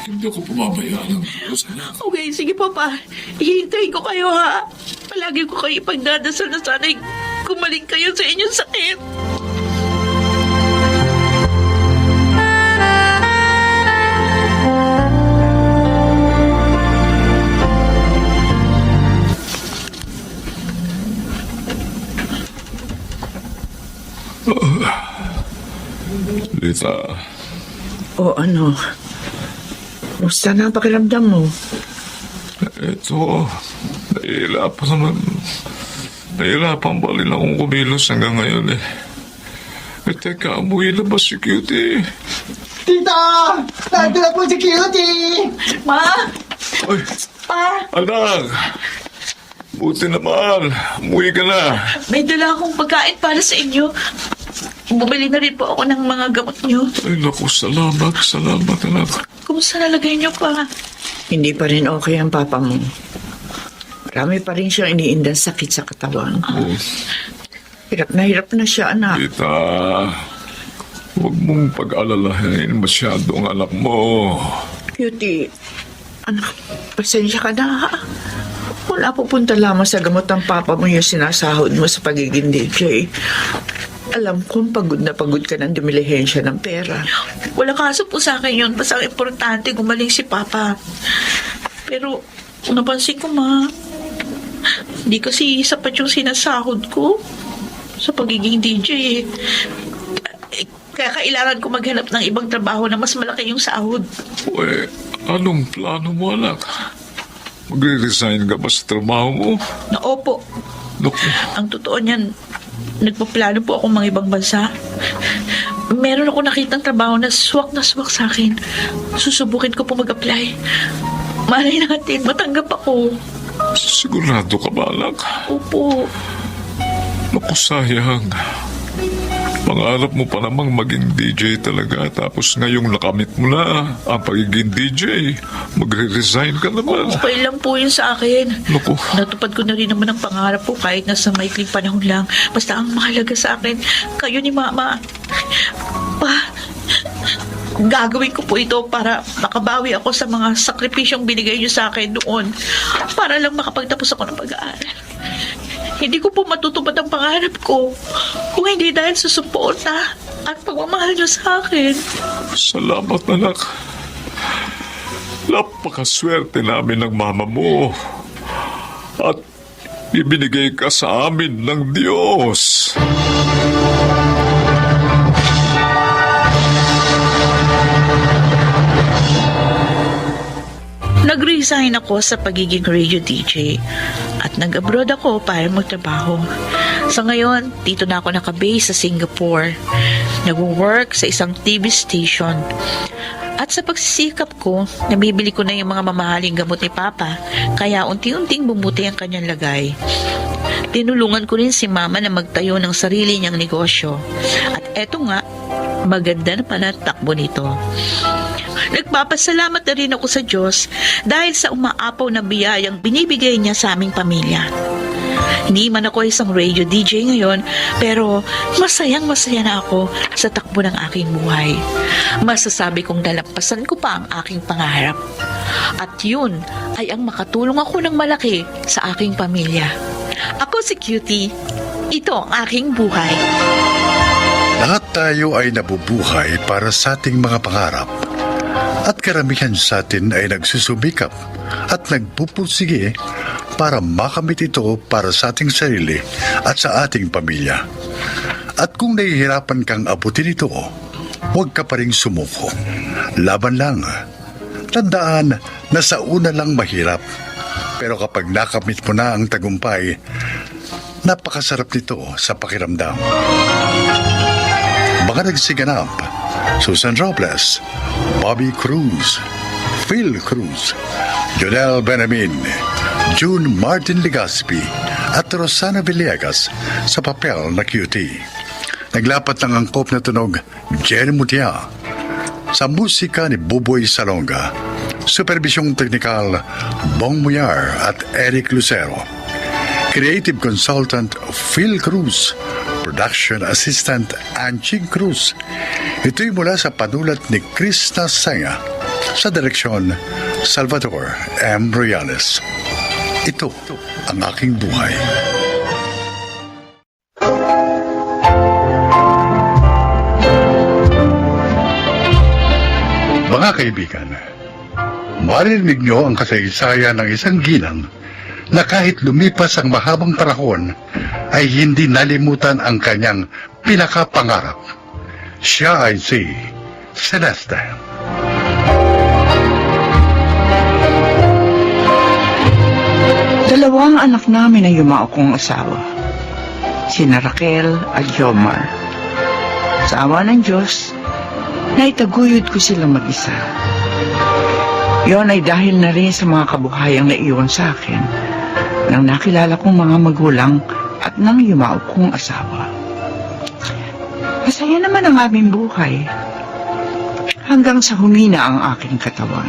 Hindi ako pumabayaan ng Diyos, anak. Okay, sige po pa. Hihintayin ko kayo ha. Palagi ko kayo ipagdadasal na sana'y gumaling kayo sa inyong sakit. Lita, O ano? Musta na ang pakiramdam mo? ito, nahihirapan ba rin akong kumilos hanggang ngayon eh. Teka, umuwi na ba si Cutie? Tita! Nandito na po si Cutie! Ma! Ay, Pa! anak! Buti naman, umuwi ka na. May dala akong pagkain para sa inyo. Bumili na rin po ako ng mga gamot nyo. Ay, naku, salamat, anak. Kumusta nalagay nyo pa? Hindi pa rin okay ang papa mo. Marami pa rin siyang iniindang sakit sa katawan. Hirap na siya, anak. Tita, huwag mong pag-alalahin masyado ang anak mo. Cutie, anak, pasensya ka na, ha? Wala pupunta lamang sa gamot ng papa mo yung sinasahod mo sa pagiging DJ. Alam kong pagod na pagod ka ng dumilihensya ng pera. Wala kaso po sa akin yun. Basta ang importante gumaling si Papa. Pero napansin ko, Ma, hindi kasi sapat yung sinasahod ko sa pagiging DJ. Kaya kailangan ko maghanap ng ibang trabaho na mas malaki yung sahod. Uy, anong plano mo, anak? Magre-resign ka ba sa trabaho mo? Na opo, Naku, ang totoo niyan, nagpaplano po ako mga ibang bansa. Meron ako nakitang trabaho na swak sa akin. Susubukin ko po mag-apply. Malay natin, matanggap ako. sigurado ka ba, anak? Opo. Naku, sayang. Pangarap mo pa namang maging DJ talaga, tapos ngayong nakamit mo na ang pagiging DJ, magre-resign ka naman. Okay lang po yun sa akin. Naku, Natupad ko na rin naman ang pangarap ko kahit nasa maikling panahon lang. Basta ang mahalaga sa akin, kayo ni Mama. Pa, gagawin ko po ito para makabawi ako sa mga sakripisyong binigay niyo sa akin noon. Para lang makapagtapos ako ng pag-aaral. Hindi ko po matutupad ang pangarap ko kung hindi dahil sa suporta at pagmamahal niyo sa akin. salamat, anak. Napakaswerte namin ng mama mo. At ibinigay ka sa amin ng Diyos. Nag-resign ako sa pagiging radio DJ at nag-abroad ako para magtrabaho. Sa ngayon, dito na ako nakabase sa Singapore. Nag-work sa isang TV station. At sa pagsisikap ko, nabibili ko na yung mga mamahaling gamot ni Papa, kaya unti-unting bumuti ang kanyang lagay. Tinulungan ko rin si Mama na magtayo ng sarili niyang negosyo. At eto nga, maganda na pala takbo nito. Nagpapasalamat na rin ako sa Diyos dahil sa umaapaw na biyayang binibigay niya sa aming pamilya. Hindi man ako isang radio DJ ngayon, pero masayang-masaya na ako sa takbo ng aking buhay. Masasabi kong nalampasan ko pa ang aking pangarap. At yun ay ang makatulong ako ng malaki sa aking pamilya. Ako si Cutie. Ito ang aking buhay. Lahat tayo ay nabubuhay para sa ating mga pangarap. At karamihan sa atin ay nagsusumikap at nagpupursige para makamit ito para sa ating sarili at sa ating pamilya. At kung nahihirapan kang abutin ito, huwag ka pa rin sumuko. Laban lang. Tandaan na sa una lang mahirap. Pero kapag nakamit mo na ang tagumpay, napakasarap nito sa pakiramdam. Mga nagsiganap: Susan Robles, Bobby Cruz, Phil Cruz, Jonel Benamin, June Martin Legaspi at Rosana Villegas sa papel na Cutie. Naglapat ng angkop na tunog Jenny Mutia. Sa musika ni Buboy Salonga, supervisyong teknikal Bong Muyar at Eric Lucero. Creative Consultant Phil Cruz. Production Assistant Anching Cruz. Ito'y mula sa panulat ni Chris Nasenga. Sa direksyon, Salvador M. Royales. Ito ang aking buhay. Mga kaibigan, maririnig niyo ang kasaysayan ng isang ginang na kahit lumipas ang mahabang panahon ay hindi nalimutan ang kanyang pinakapangarap. Siya ay si Celeste. Dalawang anak namin ay yumao kong asawa, sina Raquel at Jomar. Sa awa ng Diyos, naitaguyod ko silang mag-isa. Yon ay dahil na rin sa mga kabuhayang naiwan sa akin nang nakilala kong mga magulang at nang yumao kong asawa. Masaya naman ang aming buhay hanggang sa humina ang aking katawan.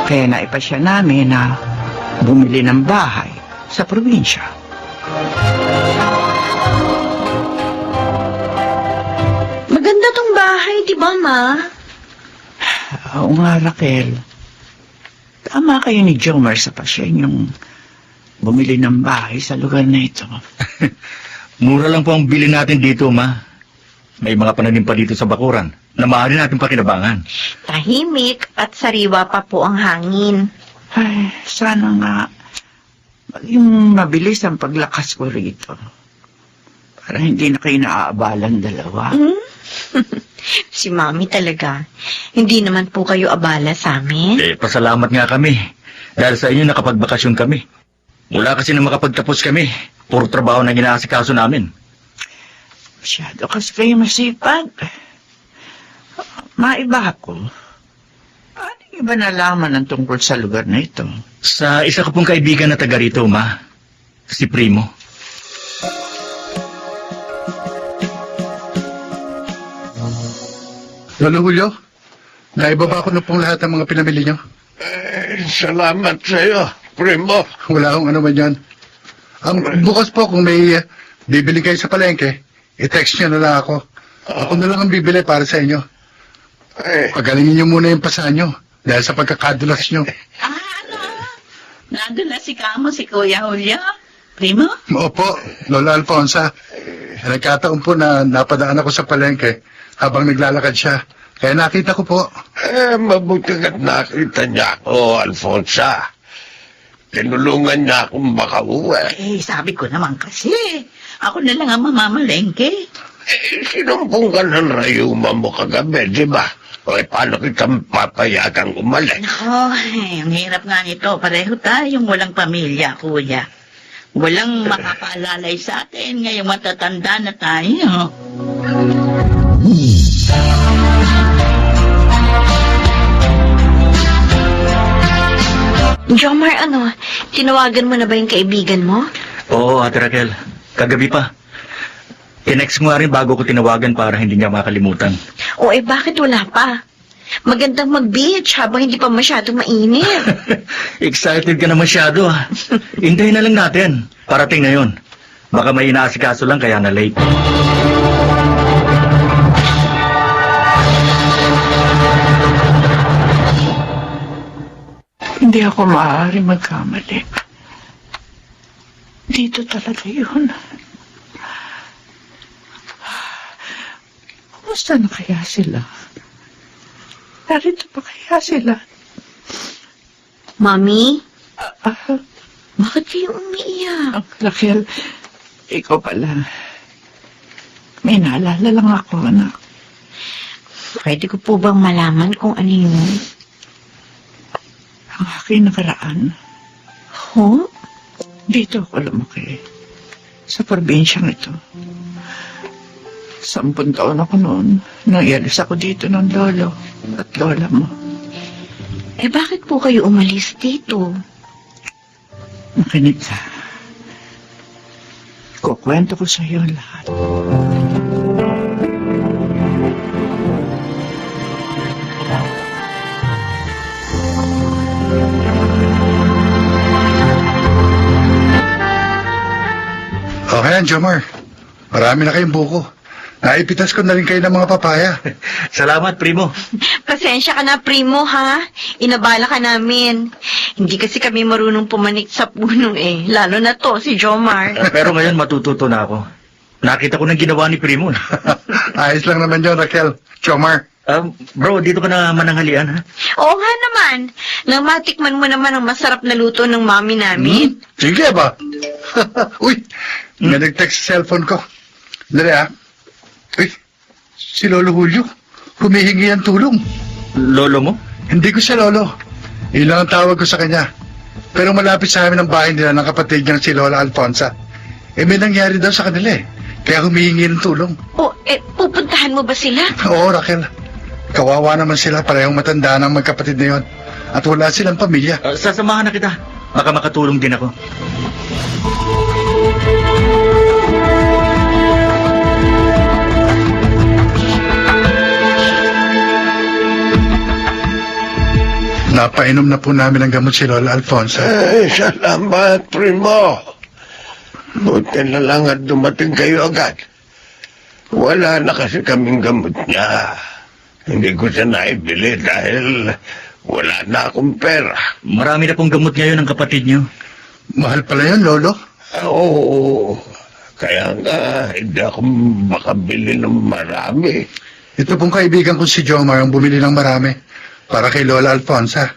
Kaya naipasya namin na bumili ng bahay sa probinsya. Maganda tong bahay, di ba, Ma? Oo nga, Raquel. Tama kayo ni Jomar sa pasya yung bumili ng bahay sa lugar na ito. Mura lang po ang bili natin dito, Ma. May mga pananim pa dito sa bakuran na maaari natin pakinabangan. Tahimik at sariwa pa po ang hangin. Ay, sana nga maging mabilis ang paglakas ko rito. Para hindi na kayo naaabalan dalawa. Si Mami talaga. Hindi naman po kayo abala sa amin. Pasalamat nga kami. Dahil sa inyo nakapagbakasyon kami. Mula kasi na makapagtapos kami, puro trabaho na ginaasikaso namin. Masyado kasi kayo masipag. Maiba ako. Ano iba nalaman ang tungkol sa lugar na ito? Sa isa ko pong kaibigan na taga rito, Ma. Si Primo. Lolo Julio, naibaba ko na pong lahat ng mga pinamili niyo. Salamat sa iyo, Primo. Wala akong ano man yan. Bukas po kung may bibili kayo sa palengke, i-text niyo na lang ako. Ako na lang ang bibili para sa inyo. Pagalingin niyo muna yung pasahan niyo dahil sa pagkakadulas niyo. Nandun na si Kamo, si Kuya Julio. Primo? Opo, Lola Alfonsa. Nagkataon po na napadaan ako sa palengke habang naglalakad siya. Kaya nakita ko po. Mabuti ka't nakita niya ako, Alfonsa. Tinulungan niya akong makauwi. Eh, sabi ko naman kasi, ako na lang ang mamamalengke. Sinumpong ka ng rayuma mo kagabi, di ba? O paano kita papayagang umalis? Nako, ang hirap nga nito. Pareho tayong walang pamilya, kuya. Walang makapaalalay sa atin ngayong matatanda na tayo. Jomar, tinawagan mo na ba yung kaibigan mo? Oo, Ate Raquel. Kagabi pa. Tinext mo nga rin bago ko tinawagan para hindi niya makalimutan. O bakit wala pa? Magandang mag-beach habang hindi pa masyadong mainit. Excited ka na masyado ah. Hintayin na lang natin. Parating na yun. Baka may inaasikaso lang kaya na late. Hindi ako maaari magkamali. Dito talaga yun. Kumusta na kaya sila? Narito pa kaya sila? Mami, Ah, bakit kayo umiiyak? Raquel, ikaw pala. May naalala lang ako, anak. Pwede ko po bang malaman kung ano yun? Ang aking nakaraan. Ho? Dito ako lumaki. Sa probinsyang ito. 10 taon ako noon nang ialis ako dito ng lolo at lola mo. Bakit po kayo umalis dito? Makinig ka. Kukwento ko sa iyo ang lahat. Okay, Jomar. Marami na kayong buko. Naipitas ko na rin kayo ng mga papaya. Salamat, primo. Pasensya ka na, primo, ha? Inabala ka namin. Hindi kasi kami marunong pumanik sa puno lalo na to, si Jomar. Pero ngayon matututo na ako. Nakita ko ng ginawa ni primo. Ayos lang naman yun, Raquel. Jomar. Bro, dito ka na mananghalian ha? Oo nga naman. Nang matikman mo naman ang masarap na luto ng mami namin. Sige ba? Uy, may nag-text sa cellphone ko. Dali Uy, si Lolo Julio. Humihingi ang tulong. Lolo mo? Hindi ko siya lolo. Yun lang ang tawag ko sa kanya. Pero malapit sa amin ang bahay nila ng kapatid niyang si Lola Alfonsa. May nangyari daw sa kanila Kaya humihingi ng tulong. Pupuntahan mo ba sila? Oo, Raquel. Kawawa naman sila, parehong matanda ng magkapatid na yun. At wala silang pamilya. Sasamahan na kita. Baka makatulong din ako. Napainom na po namin ang gamot si Lola Alfonsa. Salamat, primo. Buti na lang at dumating kayo agad. Wala na kasi kaming gamot niya. Hindi ko siya naibili dahil wala na akong pera. Marami na pong gamot ngayon ng kapatid niyo. Mahal pala yun, Lolo. Oo, kaya nga hindi ako makabili ng marami. Ito pong kaibigan ko si Jomar ang bumili ng marami para kay Lola Alfonsa.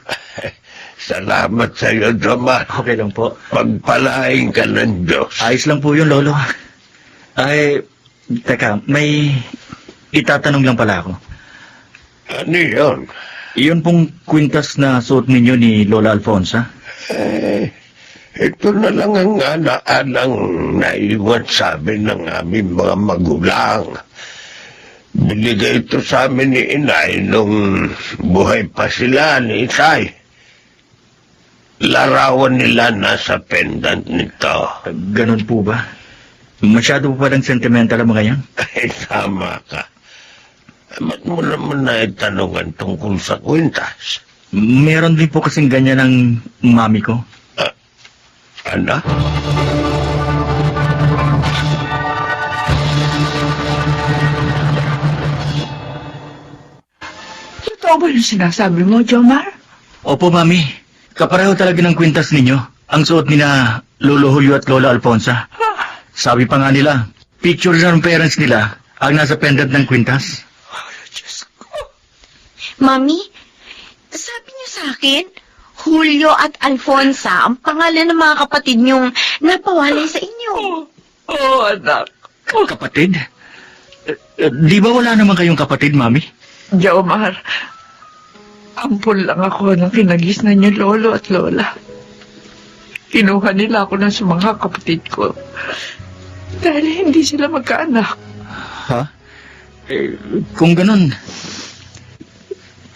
Salamat sa iyo, Jomar. Okay lang po. Pagpalain ka ng Diyos. Ayos lang po yun, Lolo. Ay, teka, may itatanong lang pala ako. Ano yun? Iyon pong kwintas na suot ninyo ni Lola Alfonsa? Ito na lang ang ana-anang naiwan sa amin ng aming mga magulang. Binigay ito sa amin ni Inay nung buhay pa sila ni Isay. Larawan nila nasa pendant nito. Ganon po ba? Masyado po palang sentimental ang mga yan? Ay, tama ka. Ba't mo naman naitanungan tungkol sa kwintas? Meron din po kasing ganyan ng mami ko. Ano? Totoo ba yung sinasabi mo, Jomar? Opo, mami. Kapareho talaga ng kwintas ninyo. Ang suot ni na Lolo Julio at Lola Alfonsa. Sabi pa nga nila, picture na ng parents nila ang nasa pendant ng kwintas. Diyos ko. Mami, sabi niyo sa akin, Julio at Alfonsa ang pangalan ng mga kapatid niyong napawalay sa inyo. Oo, anak. Kapatid? Di ba wala naman kayong kapatid, Mami? Jomar, ampun lang ako ng kinagisnan niyo lolo at lola. Kinuha nila ako ng sa mga kapatid ko. Dahil hindi sila magkaanak. Ha? Kung ganun,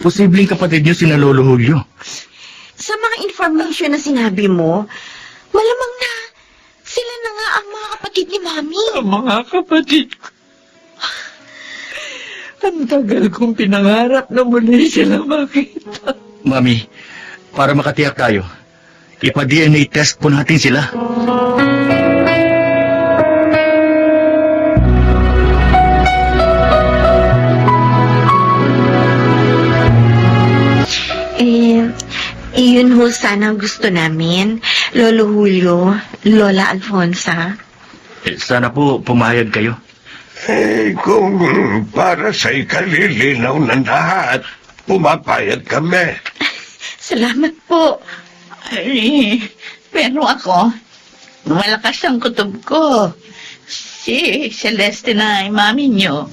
posibleng kapatid niyo sina Lolo Julio. Sa mga information na sinabi mo, malamang na sila na nga ang mga kapatid ni Mami. Ang mga kapatid ko. Ang tagal kong pinangarap na muli sila makita. Mami, para makatiyak tayo, ipa-DNA test po natin sila. Iyon ho sana ang gusto namin, Lolo Julio, Lola Alfonsa. Sana po pumayag kayo. Kung para sa ikalilinaw ng lahat, pumapayag kami. Salamat po. Pero ako, malakas ang kutob ko. Si Celeste na ay mami niyo,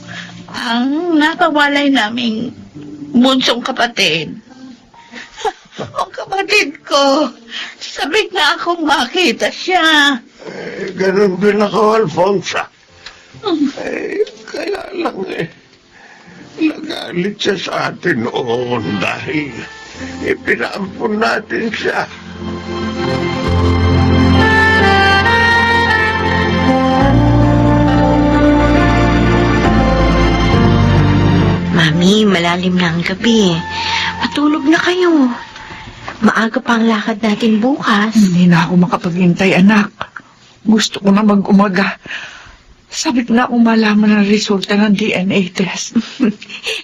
ang napawalay naming bunsong kapatid. Ang kapatid ko, sabik na akong makita siya. Ganun din ako, Alfonsa. Kaya lang nagalit siya sa atin noon dahil ipinaampun natin siya. Mami, malalim na ang gabi. Matulog na kayo. Maaga pa ang lakad natin bukas. Hindi na ako makapaghintay, anak. Gusto ko na mag-umaga. Sabik na akong malaman ang resulta ng DNA test.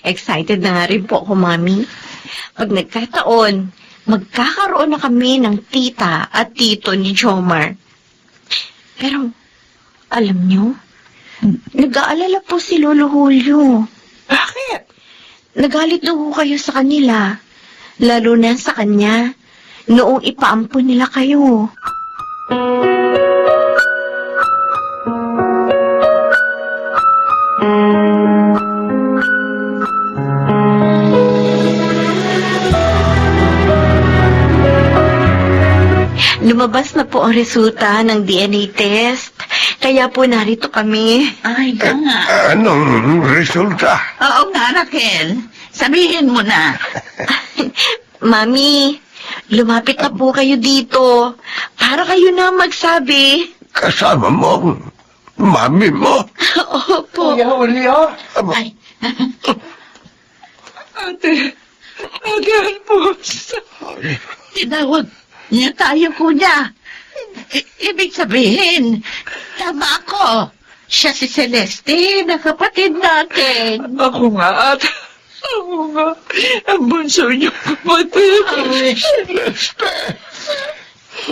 Excited na nga rin po ako, Mami. Pag nagkataon, magkakaroon na kami ng tita at tito ni Jomar. Pero, alam nyo, nag-aalala po si Lolo Julio. Bakit? Nagalit daw ho kayo sa kanila. Lalo na sa kanya, noong ipaampun nila kayo. Lumabas na po ang resulta ng DNA test. Kaya po narito kami. Ay, ka nga. Anong resulta? Oo nga, Raquel. Sabihin mo na. Mami, lumapit na po kayo dito. Para kayo na magsabi. Kasama mo, mami mo. Opo. Kuya Julio? Ay, Ate Alfonsa. tinawag niya tayo, kuya. Ibig sabihin, tama ako. Siya si Celeste, na kapatid natin. Ako nga, ate. Ako nga. Ang bunso niyo kapatid. Celeste,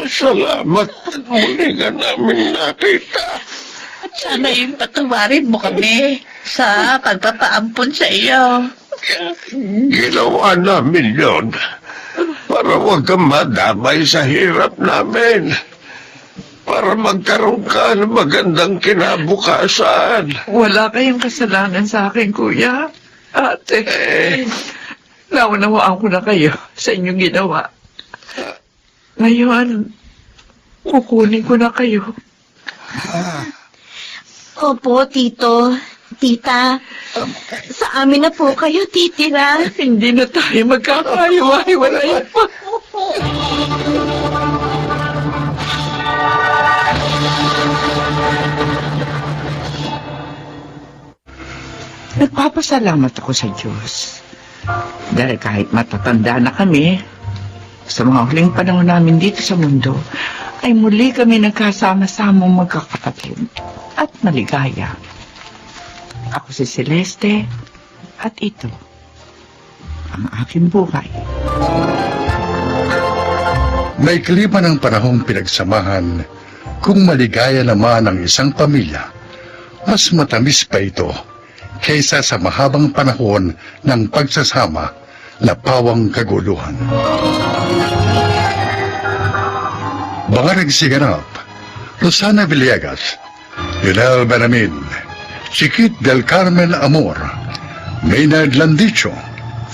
salamat at muli ka namin nakita. At sana yung patawarin mo kami sa pagpapaampon sa iyo. Ginawa namin yon para huwag kang madamay sa hirap namin. Para magkaroon ka ng magandang kinabukasan. Wala kayong kasalanan sa akin, kuya. Ate, naunawaan ko na kayo sa inyong ginawa. Ngayon, kukunin ko na kayo. Opo, tito. Tita. Sa amin na po kayo titira. Hindi na tayo magkakahiwa-hiwalay pa. Nagpapasalamat ako sa Diyos. Dahil kahit matatanda na kami, sa mga huling panahon namin dito sa mundo, ay muli kami nagkasama-samang magkakapatid at maligaya. Ako si Celeste at ito ang aking buhay. May klima ng panahong pinagsamahan, kung maligaya naman ang isang pamilya, mas matamis pa ito kaysa sa mahabang panahon ng pagsasama na pawang kaguluhan. Mga nagsiganap, Rosana Villegas, Lionel Benamin, Chiquit del Carmen Amor, Maynard Landicho,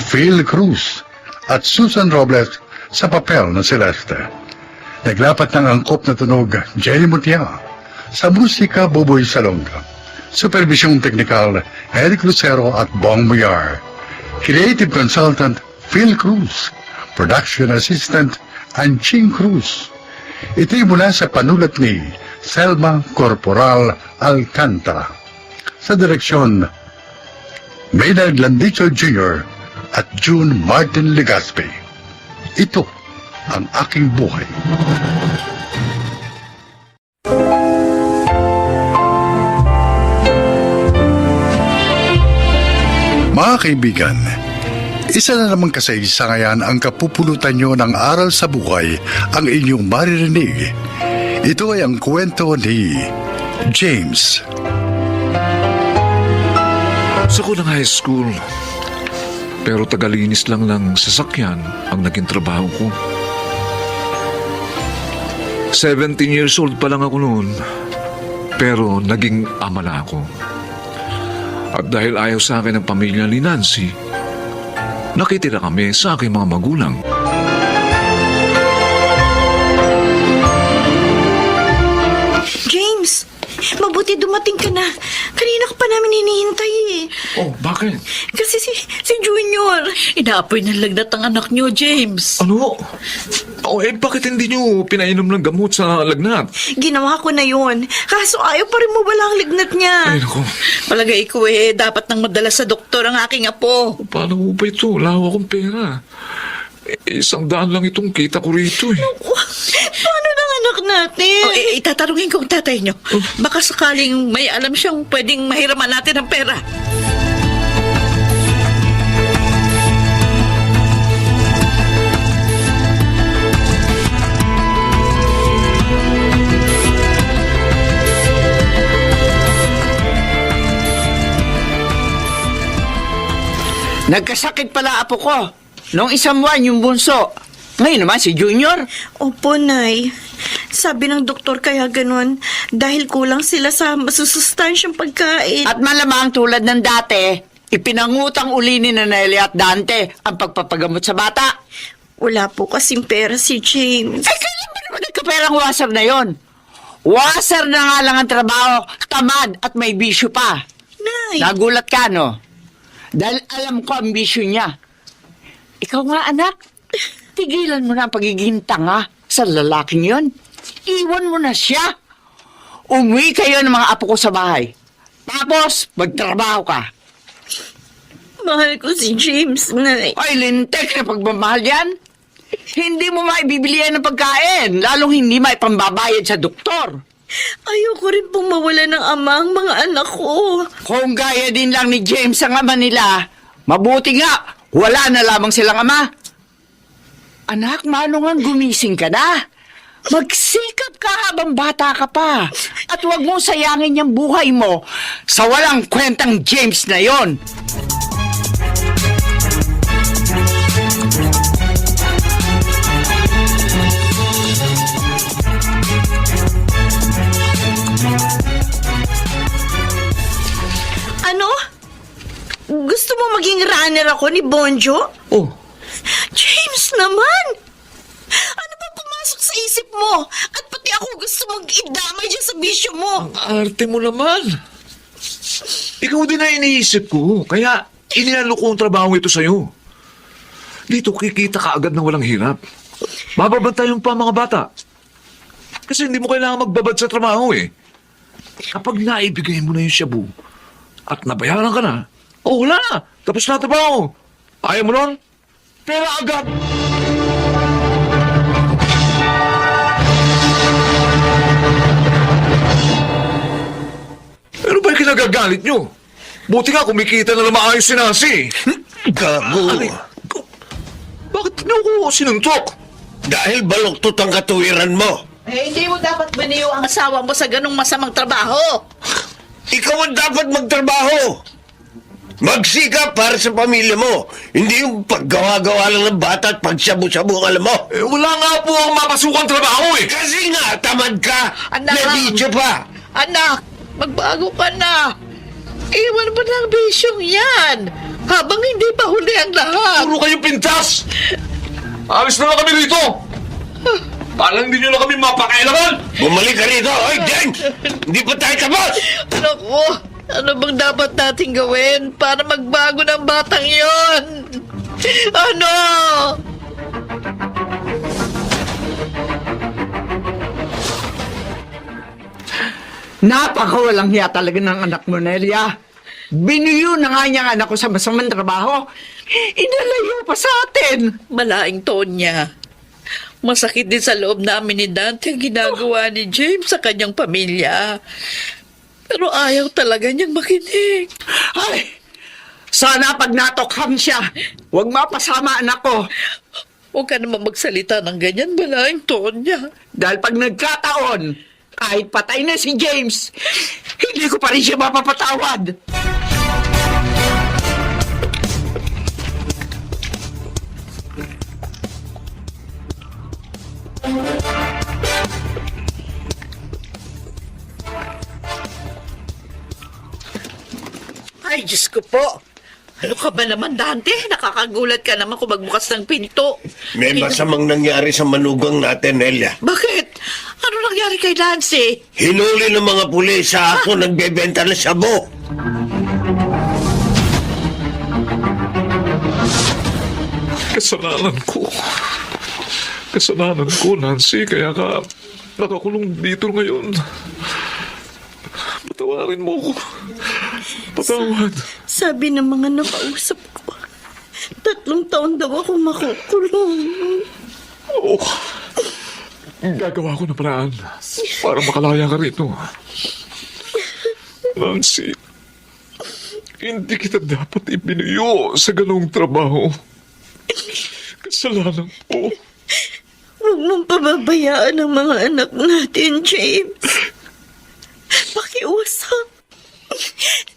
Phil Cruz, at Susan Robles sa papel na Celeste. Naglapat ng angkop na tunog Jenny Mutia, sa musika Buboy Salonga. Supervisyong teknikal Eric Lucero at Bong Muyar. Creative consultant Phil Cruz. Production assistant Anching Cruz. Ito'y mula sa panulat ni Selma Corporal Alcantara. Sa direksyon Maynard Landicho Jr. at June Martin Legaspi. Ito ang aking buhay. Mga kaibigan, isa na namang kasaysayan ang kapupulutan nyo ng aral sa buhay ang inyong maririnig. Ito ay ang kwento ni James. Sa kulang high school, pero tagalinis lang ng sasakyan ang naging trabaho ko. 17 years old pa lang ako noon, pero naging ama na ako. At dahil ayaw sa akin ng pamilya ni Nancy, nakitira kami sa aking mga magulang. James, mabuti dumating ka na. Kanina ka pa namin hinihintay eh. Oh, bakit? Kasi si Junior. Inaapoy ng lagnat ang anak niyo, James. Ano? Oh, bakit hindi nyo pinainom ng gamot sa lagnat? Ginawa ko na yun. Kaso ayaw pa rin mo wala ang lignat niya. Ay, naku. Palagay ko dapat nang madala sa doktor ang aking apo. Paano mo ba ito? Lawa akong pera. 100 lang itong kita ko rito eh. Paano ng anak natin? Itatanungin ko ang tatay niyo. Baka sakaling may alam siyang pwedeng mahiraman natin ng pera. Nagkasakit pala apo ko. Noong isang buwan yung bunso. Ngayon naman si Junior. Opo, Nay. Sabi ng doktor kaya ganun dahil kulang sila sa masusustansyang pagkain. At malamang tulad ng dati, ipinangutang uli ni Nelly at Dante ang pagpapagamot sa bata. Wala po kasing pera si James. Kailan ba naman nagkaperang wasar na yon? Wasar na nga lang ang trabaho, tamad at may bisyo pa. Nay. Nagulat ka, no? Dahil alam ko ang bisyo niya. Ikaw nga, anak, tigilan mo na ang pagiging tanga sa lalaking yon. Iwan mo na siya. Umuwi kayo ng mga apo ko sa bahay. Tapos, magtrabaho ka. Mahal ko si James, Nay. Ay, lintek na pagmamahal yan. Hindi mo maibibilihan ng pagkain, lalong hindi maipambabayad sa doktor. Ayoko rin pong mawala ng ama ang mga anak ko. Kung gaya din lang ni James ang ama nila, mabuti nga, wala na lamang silang ama. Anak, manong gumising ka na. Magsikap ka habang bata ka pa. At huwag mo sayangin yung buhay mo sa walang kwentang James na yon. Ano? Gusto mo maging runner ako ni Bonjo? Oh, James naman! Ano ba pumasok sa isip mo? At pati ako gusto mag-idamay dyan sa bisyo mo. arte mo naman. Ikaw din na iniisip ko, kaya inialo ko ang trabaho ito sa'yo. Dito kikita ka agad na walang hirap. Mababantayan pa mga bata. Kasi hindi mo kailangan magbabad sa trabaho eh. Kapag naibigay mo na yung shabu at nabayaran ka na, wala na. Tapos na trabaho. Ayaw mo nun? Pera agad. Pero ba yung kinagagalit nyo? Buti nga kumikita na lang maayos si Nancy. Gago. Bakit niyo ko sinuntok? Dahil baluktot ang katuwiran mo. Hindi mo dapat biniyo ang asawa mo sa ganong masamang trabaho. Ikaw ang dapat magtrabaho. Magsikap para sa pamilya mo. Hindi yung paggawa-gawa lang ng bata at pagsyabu-syabu, alam mo. Wala nga po akong mapasukang trabaho eh. Kasi nga, tamad ka. Anak! Nabidyo pa. Anak, magbago ka na. Iwan mo ng bisyong yan. Habang hindi pa huli ang lahat. Puro kayong pintas! Alis na lang kami rito! Parang hindi nyo na kami mapakailangan! Bumalik ka rito. Oy, James! Hindi pa tayo tapos! Naku, ano bang dapat natin gawin para magbago ng batang yon? Ano? Napakawalang hiya talaga ng anak mo, Nelia. Binuyo na nga niya ang anak ko sa masamang trabaho. Inalayo pa sa atin. Malaing Tonya. Masakit din sa loob namin ni Dante ang ginagawa ni James sa kanyang pamilya. Pero ayaw talaga niyang makinig. Ay, sana pag natokhang siya, huwag mapasama anak ko. Huwag ka naman magsalita ng ganyan, Malaing Tonya. Dahil pag nagkataon, kahit patay na si James, hindi ko pa rin siya mapapatawad. Ay, Diyos ko po. Ano ka ba naman, Dante? Nakakagulat ka naman kung magbukas ng pinto. May masamang nangyari sa manugang natin, Nelia. Bakit? Ano nangyari kay Nancy? Hinuli ng mga pulis sa ako nagbebenta ng sabo. Kasalanan ko, Nancy, kaya ka nakakulong dito ngayon. Patawarin mo ko. Patawad. Sabi ng mga nakausap ko, 3 taon daw ako makukulong. Oo. Gagawa ko ng paraan para makalaya ka rito. Nancy, hindi kita dapat ibinuyo sa ganong trabaho. Kasalanan ko. Huwag mong pababayaan ang mga anak natin, James. Pakiusap.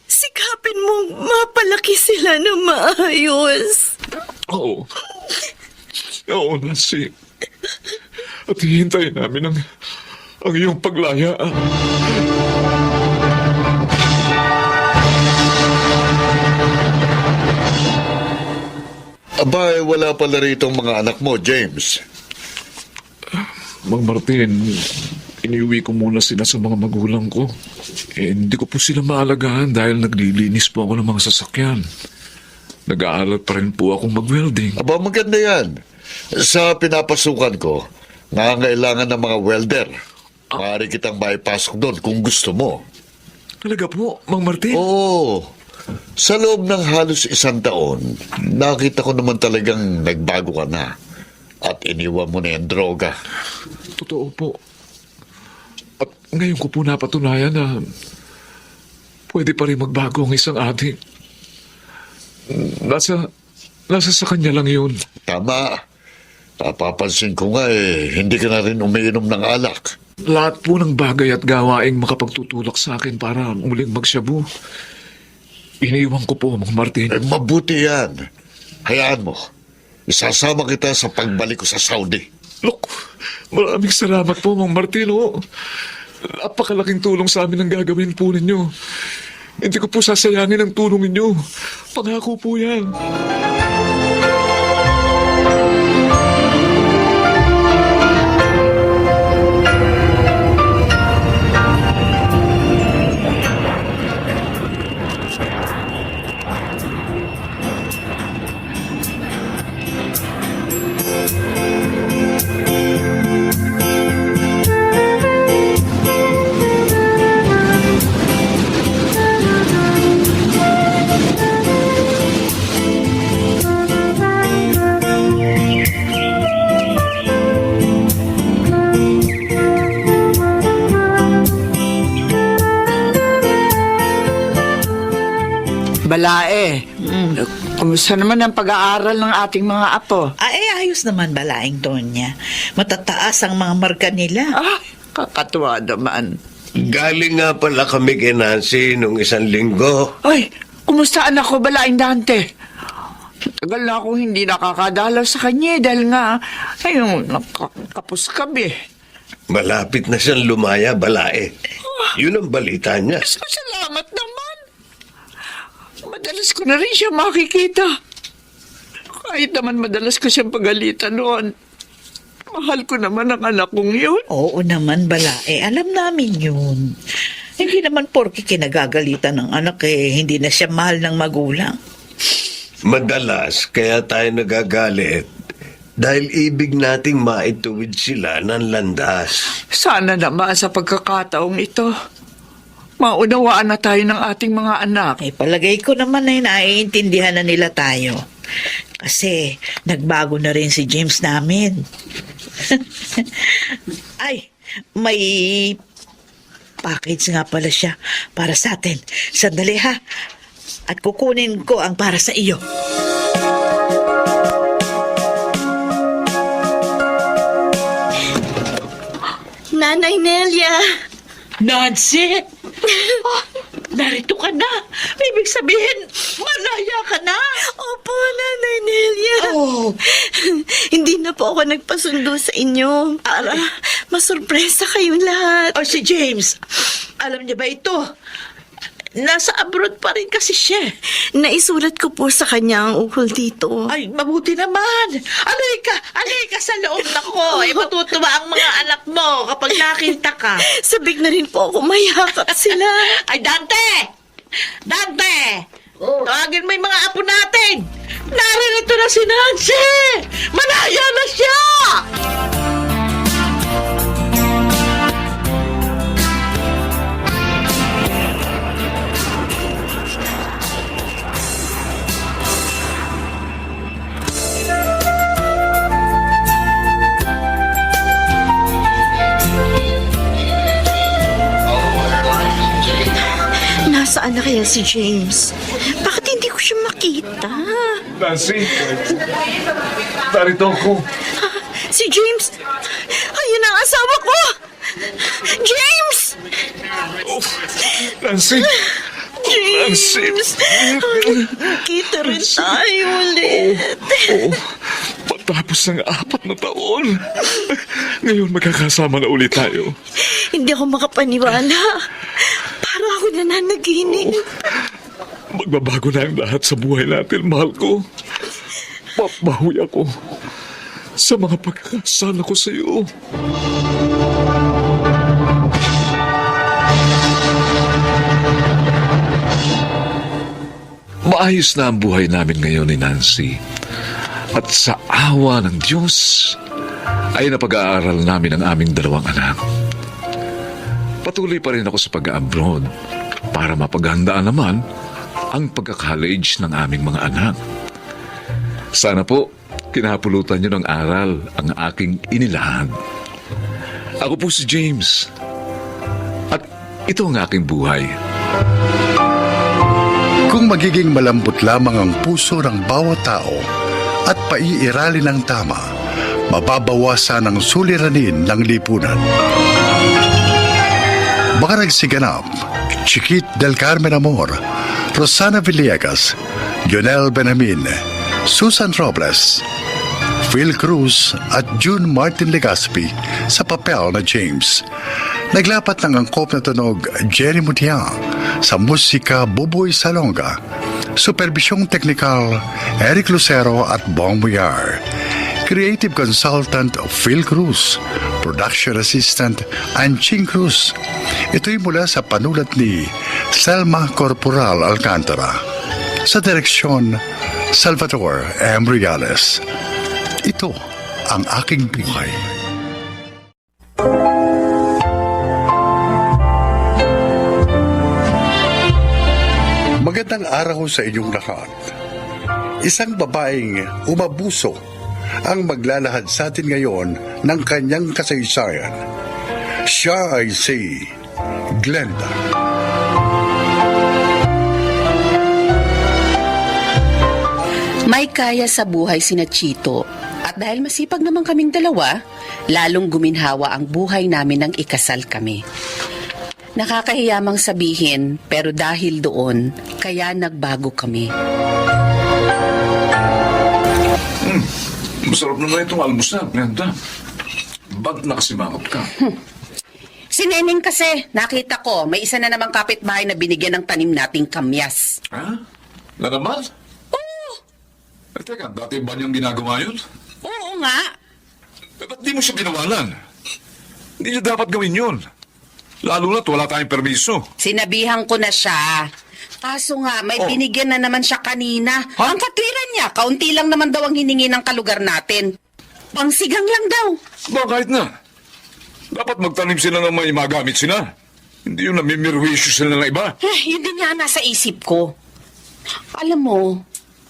Sikapin mong mapalaki sila ng maayos. Oo. Oo, Nancy. At hihintayin namin ang iyong paglaya. Abay, wala pala rito ang mga anak mo, James. Mang Martin, iniuwi ko muna sila sa mga magulang ko. Hindi ko po sila maalagaan dahil naglilinis po ako ng mga sasakyan. Nag-aaral pa rin po akong mag-welding. Aba, maganda yan. Sa pinapasukan ko, nangangailangan ng mga welder. Maaari kitang maipasok doon kung gusto mo. Talaga po, Mang Martin? Oo. Sa loob ng halos 1 taon, nakita ko naman talagang nagbago ka na. At iniwan mo na yung droga. Totoo po. At ngayon ko po napatunayan na pwede pa rin magbago ang isang adik. Nasa sa kanya lang yun. Tama. Napapansin ko nga hindi ka na rin umiinom ng alak. Lahat po ng bagay at gawaing makapagtutulak sa akin para muling magsyabu. Iniiwan ko po, Mang Martin. Mabuti yan. Hayaan mo. Isasama kita sa pagbalik ko sa Saudi. Look, maraming salamat po, Mang Martino. Napakalaking tulong sa amin ang gagawin po ninyo. Hindi ko po sasayangin ang tulong ninyo. Pangako po yan. Balae, kumusta naman ang pag-aaral ng ating mga apo? Ay, ayos naman Balaing Tonya. Matataas ang mga marka nila. Ah, kakatuwa naman. Galing nga pala kami kay Nancy nung 1 linggo. Ay, kumusta Kumusta anak ko, Balaing Dante? Tagal na akong hindi nakakadalaw sa kanya dahil nga, ayun, nakakapos kami. Malapit na siyang lumaya, Balae. Yun ang balita niya. Salamat naman. Madalas ko na rin siya makikita. Kahit naman madalas ko siyang pagalitan noon. Mahal ko naman ang anak kong yun. Oo naman, Balae. Alam namin yun. Hindi naman porke kinagagalitan ng anak hindi na siya mahal ng magulang. Madalas, kaya tayo nagagalit dahil ibig nating maituwid sila ng landas. Sana naman sa pagkakataong ito, maunawaan na tayo ng ating mga anak. Palagay ko naman ay naiintindihan na nila tayo. Kasi nagbago na rin si James namin. Ay, may package nga pala siya para sa atin. Sandali ha. At kukunin ko ang para sa iyo. Nanay Nelia! Nancy! Oh, narito ka na. Ibig sabihin, malaya ka na. Opo, Nanay Nelia. Oh. Hindi na po ako nagpasundo sa inyo para masurpresa kayong lahat. O si James, alam niya ba ito? Nasa abroad pa rin kasi siya. Naisulat ko po sa kanya ang ukol dito. Ay, mabuti naman. Alay ka sa loob na ko. Matutuwa ang mga anak mo kapag nakita ka. Sabik na rin po ako mayakap sila. Ay, Dante! Dante! Tawagin mo yung mga apo natin. Naririto na si Nancy. Malaya na siya! Nasaan na kaya si James? Bakit hindi ko siya makita? Nancy, narito ako. Si James! Ayun ang asawa ko! James! Nancy! James! Kita rin tayo ulit. Oo, pagtapos ng 4 na taon, ngayon magkakasama na ulit tayo. Hindi ako makapaniwala. Para ako nananaginip. Magbabago na ang lahat sa buhay natin, mahal ko. Papawi ako sa mga pagkakasala ko sa iyo. Maayos na ang buhay namin ngayon ni Nancy. At sa awa ng Diyos, ay napag-aaral namin ang aming 2 anak. Patuloy pa rin ako sa pag-abroad para mapaghandaan naman ang pagka-college ng aming mga anak. Sana po, kinapulutan niyo ng aral ang aking inilahad. Ako po si James. At ito ang aking buhay. Kung magiging malambot lamang ang puso ng bawat tao at paiiralin ng tama, mababawasan ang suliranin ng lipunan. Mga nagsiganap, Chiquit del Carmen Amor, Rosana Villegas, Jonel Benamin, Susan Robles, Phil Cruz at June Martin Legaspi sa papel na James. Naglapat ng angkop na tunog Jerry Mutiang, sa musika Buboy Salonga, superbisyong teknikal Eric Lucero at Bong Muyar, creative consultant Phil Cruz, production assistant Anching Cruz. Ito'y mula sa panulat ni Selma Corporal Alcantara, sa direksyon Salvador M. Reales. Ito ang aking buhay. Magandang araw sa inyong lahat. Isang babaeng umabuso ang maglalahad sa atin ngayon ng kanyang kasaysayan. Siya ay si Glenda. May kaya sa buhay sina Chito at dahil masipag naman kaming dalawa, lalong guminhawa ang buhay namin nang ikasal kami. Nakakahiyamang sabihin, pero dahil doon, kaya nagbago kami. Masarap naman itong almusal, Glenda. Ba't nakasimangot ka? Si Neneng kasi, nakita ko, may isa na namang kapitbahay na binigyan ng tanim nating kamyas. Ha? Na naman? Oo, Teka, dati ba niyang ginagawa yun? oo nga. Ba't di mo siya ginawalan? Hindi niya dapat gawin yun. Lalo na't wala tayong permiso. Sinabihan ko na siya. Kaso nga, may binigyan na naman siya kanina. Ang katwiran niya, kaunti lang naman daw ang hiningi ng kalugar natin. Pangsigang lang daw. Ba, kahit na. Dapat magtanim sila ng may magamit sila. Hindi yung namimirwisyo sila ng iba. Yun din nga nasa isip ko. Alam mo,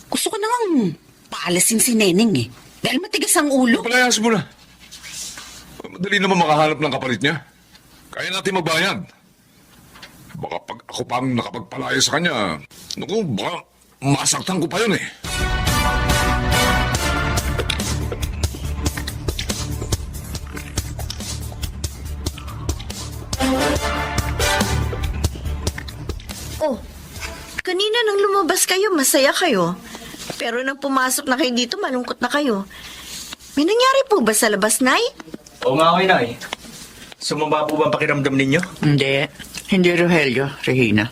gusto ko nang paalasin si Neneng eh. Dahil matigas ang ulo. Palayas mo na. Madali naman makahanap ng kapalit niya. Kaya natin magbayad. Baka pag ako pang nakapagpalaya sa kanya, naku, baka masaktan ko pa yun eh. Oh, kanina nang lumabas kayo, masaya kayo. Pero nang pumasok na kayo dito, malungkot na kayo. May nangyari po ba sa labas, Nay? Oo nga kayo, Nay. Sumamba po ba ang pakiramdam ninyo? Hindi. Hindi, Rogelio, Regina.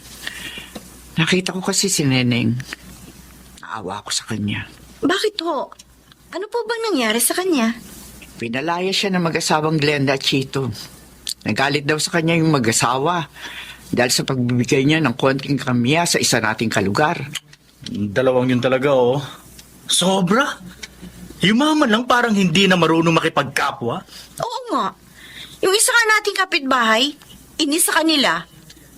Nakita ko kasi si Neneng. Naawa ako sa kanya. Bakit ho? Ano po bang nangyari sa kanya? Pinalaya siya ng mag-asawang Glenda at Chito. Nagalit daw sa kanya yung mag-asawa dahil sa pagbibigay niya ng konting kamya sa isa nating kalugar. Dalawang yun talaga, oh. Sobra? Yumaman lang parang hindi na marunong makipagkapwa. Oo nga. Yung isa nga nating kapitbahay, inis sa kanila.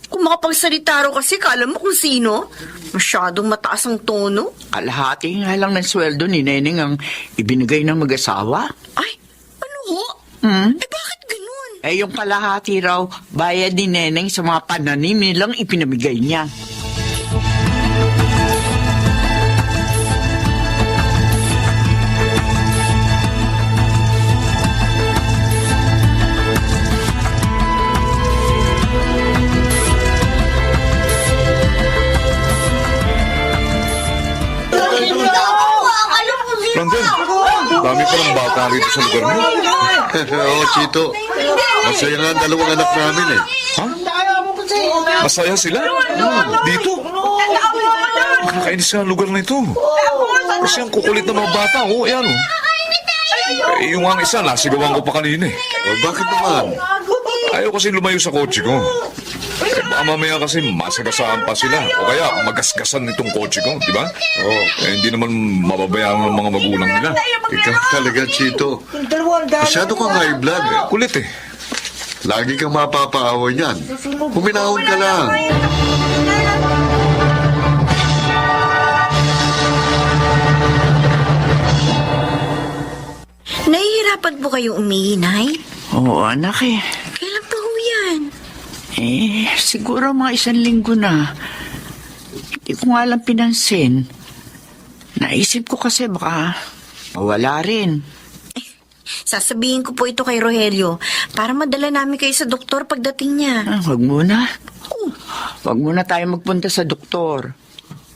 Kung makapagsalita raw kasi, kala mo kung sino. Masyadong mataas ang tono. Kalahati nga lang ng sweldo ni Neneng ang ibinigay ng mag-asawa. Ay, ano ho? Eh bakit ganun? Eh yung kalahati raw, bayad ni Neneng sa mga pananim nilang ipinamigay niya. Randel, dami pa ng bata rito sa lugar mo. Oo, Chito. Masaya nga ang dalawang anak namin eh. Ha? Masaya sila? Dito? Nakakainis sa lugar na ito. Kasi ang kukulit ng mga bata, oh, ayan oh. Eh, yung ang isa, nasigawan ko pa kanina eh. O, bakit naman? Ayaw kasi lumayo sa kotse ko. Eh, baka mamaya kasi masagasaan pa sila. O kaya magasgasan nitong kotse ko, di ba? Oo. Eh, hindi naman mababayaan ng mga magulang nila. Ikaw talaga, Chito. Masyado kang high blood eh. Kulit eh. Lagi kang mapapaawa niyan. Huminahon ka lang. Nahihirapan po kayo umihi, Nay? Oo, anak eh. Kailan pa ho yan? Siguro mga 1 linggo na. Hindi ko nga lang pinansin. Naisip ko kasi baka mawala rin. Sasabihin ko po ito kay Rogelio para madala namin kayo sa doktor pagdating niya. Wag muna. Wag muna tayo magpunta sa doktor.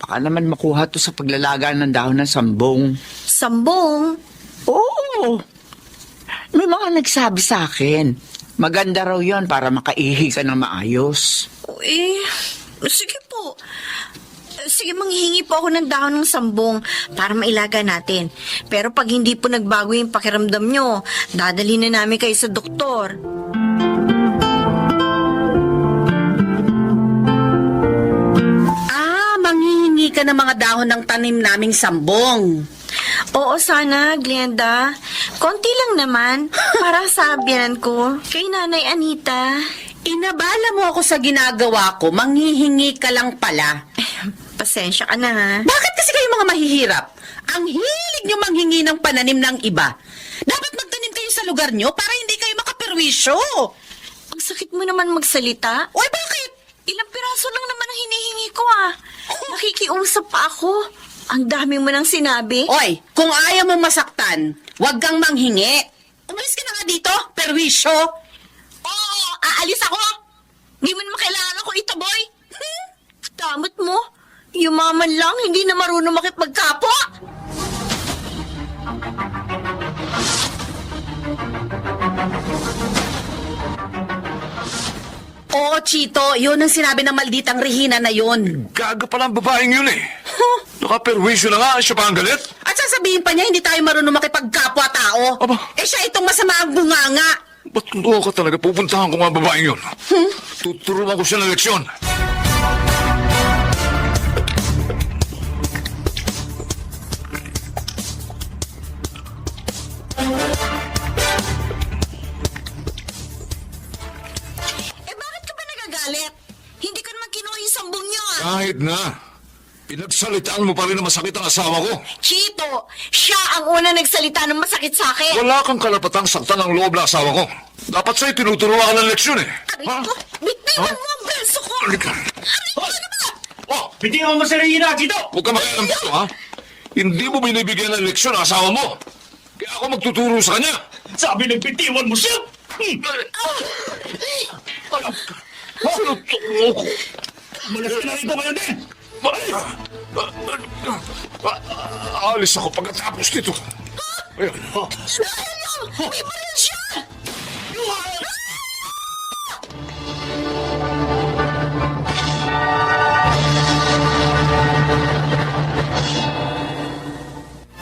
Baka naman makuha to sa paglalaga ng dahon ng sambong. Sambong? Oo. May mga nagsabi sa akin. Maganda raw yon para makaihi ka ng maayos. Sige po. Sige, manghihingi po ako ng dahon ng sambong para mailaga natin. Pero pag hindi po nagbago yung pakiramdam nyo, dadalhin na namin kayo sa doktor. Manghihingi ka ng mga dahon ng tanim naming sambong. Oo, sana, Glenda. Konti lang naman para sa biyanan ko kay Nanay Anita. Inabala mo ako sa ginagawa ko, manghihingi ka lang pala. Pasensya ka na, ha? Bakit kasi kayo mga mahihirap? Ang hilig nyo manghingi ng pananim ng iba. Dapat magtanim kayo sa lugar nyo para hindi kayo makaperwisyo. Ang sakit mo naman magsalita. Uy, bakit? Ilang piraso lang naman ang hinihingi ko, ah. Nakikiusap pa ako. Ang dami mo nang sinabi. Oy, kung ayaw mo masaktan, huwag kang manghingi. Umalis ka na nga dito, perwisyo. Oo, aalis ako. Di mo naman kailangan ako itaboy. Damot mo. Yumaman lang, hindi na marunong makipagkapwa. Oo, Chito, yun ang sinabi ng malditang Regina na yun. Gaga pala ang babaeng yun eh. Nakaperwisyo na nga, siya pa ang galit. At sasabihin pa niya, hindi tayo marunong makipagkapwa-tao. Aba. Eh siya itong masama ang bunganga. Ba't totoo ka talaga? Pupuntahan ko nga ang babaeng yun. Tuturuan ko siya ng leksyon. Eh bakit ka ba nagagalit? Hindi ko naman kinuha yung sambong niyo ah. Kahit na. Pinagsalitaan mo pa rin na masakit ang asawa ko. Chito, siya ang una nagsalita ng masakit sa akin. Wala kang karapatang saktan ang loob ng asawa ko. Dapat sa'yo tinuturuan ka ng leksyon eh. Aray ko, bitiwan mo ang beso ko. Halika. Oh, bitiwan mo si Regina, Chito! Huwag ka makialam dito, ha? Hindi mo binibigyan ng leksyon ang asawa mo. Kaya ako magtuturo sa kanya. Sabi ng bitiwan mo siya! Ano to? Malas ka na rito ngayon din! Alis ako pagkatapos nito. Ayun. May baril siya!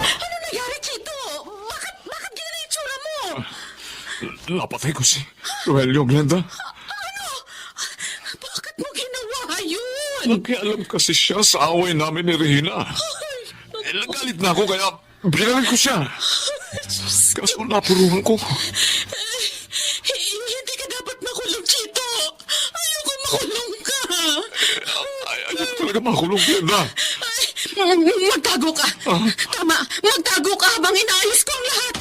Ano nangyari, Chito? Bakit ganyan ang itsura mo? Napatay ko si Rogelio, Glenda. Bakit mo ginawa yun? Nagkialam kasi siya sa away namin ni Regina. Nagalit na ako kaya binaril ko siya. Kaso napuruhan ko. Hindi ka dapat makulong, Chito. Ayoko makulong ka. Ayaw talaga makulong, Glenda. Magtago ka. Tama, magtago ka habang inaayos ko ang lahat.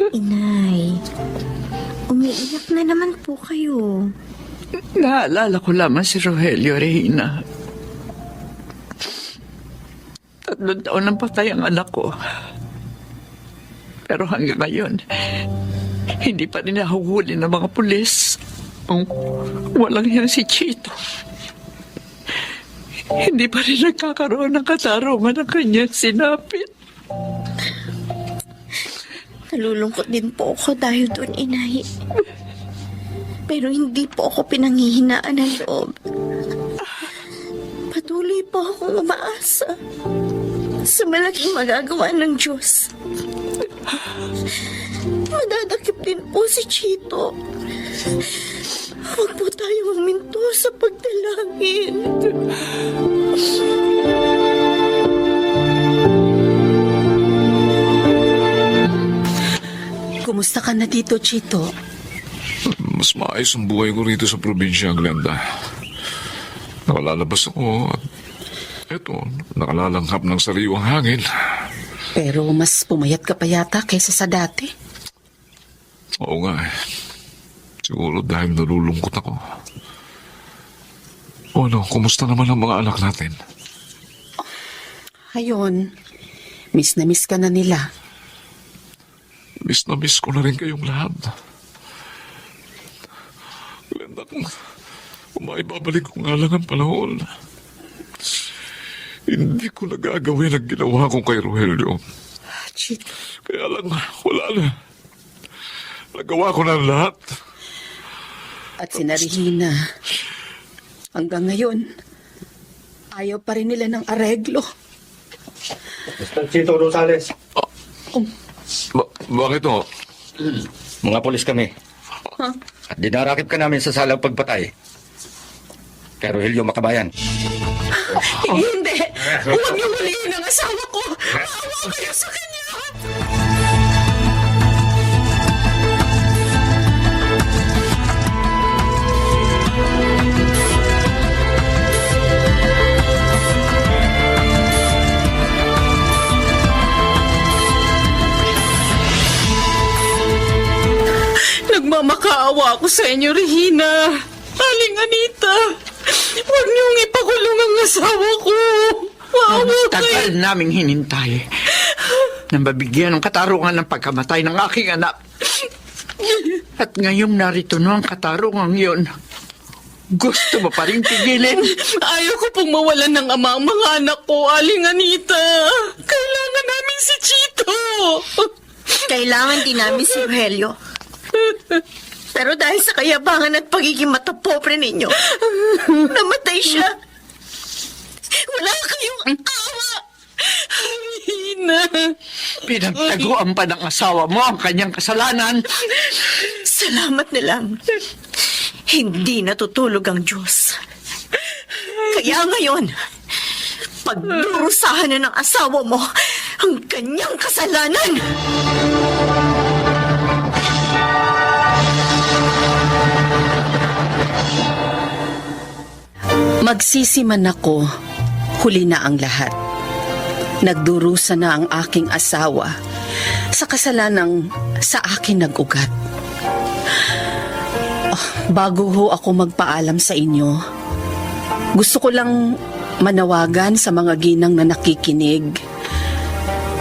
Inay, umiiyak na naman po kayo. Naalala ko lamang si Rogelio, Regina. 3 taon nang patay ang anak ko. Pero hanggang ngayon, hindi pa rin nahuhuli ng mga pulis ang walang yan si Chito. Hindi pa rin nagkakaroon ng katarungan ng kanyang sinapit. Nalulungkot din po ako dahil doon, Inay. Pero hindi po ako pinanghihinaan ng loob. Patuloy po akong umaasa sa malaking magagawa ng Diyos. Madadakip din po si Chito. Huwag po tayo huminto sa pagdalangin. Kumusta ka na dito, Chito? Mas maayos ang buhay ko rito sa probinsya, Glenda. Nakalalabas ako at eto, nakalalanghap ng sariwang hangin. Pero mas pumayat ka pa yata kaysa sa dati. Oo nga eh. Siguro dahil nalulungkot ako. O ano, kumusta naman ang mga anak natin? Ayun, miss na miss ka na nila. Miss na miss ko na rin kayong lahat. Glenda, kung maibabalik ko nga lang ang panahon, hindi ko nagagawin ang ginawa ko kay Rogelio. Chito. Kaya lang, wala na. Nagawa ko na ang lahat. At si Regina, hanggang ngayon, ayaw pa rin nila ng areglo. Mr. Chito Rosales. Bakit ho? Mga polis kami. At dinarakip ka namin sa salang pagpatay. Kay Rogelio Makabayan. Hindi! Huwag niyo huliin ang asawa ko! Maawa kayo sa kanya! Nagmamakaawa ako sa inyo, Regina. Aling Anita, huwag niyong ipakulong ang asawa ko. Ang tagal naming hinintay na mabigyan ng katarungan ng pagkamatay ng aking anak. At ngayong narito na ang katarungan yun, gusto mo pa rin pigilin? Ayaw ko pong mawalan ng ama ang mga anak ko, Aling Anita. Kailangan namin si Chito. Kailangan din namin si Rogelio. Pero dahil sa kayabangan at pagiging matapobre ninyo, namatay siya. Wala kayong awa. Regina. Pinagtaguan pa ng asawa mo ang kanyang kasalanan. Salamat na lang. Hindi natutulog ang Diyos. Kaya ngayon, pagdurusahan na ng asawa mo ang kanyang kasalanan. Magsisi man ako, huli na ang lahat. Nagdurusa na ang aking asawa sa kasalanang sa akin nag-ugat. Bago ho ako magpaalam sa inyo, gusto ko lang manawagan sa mga ginang na nakikinig.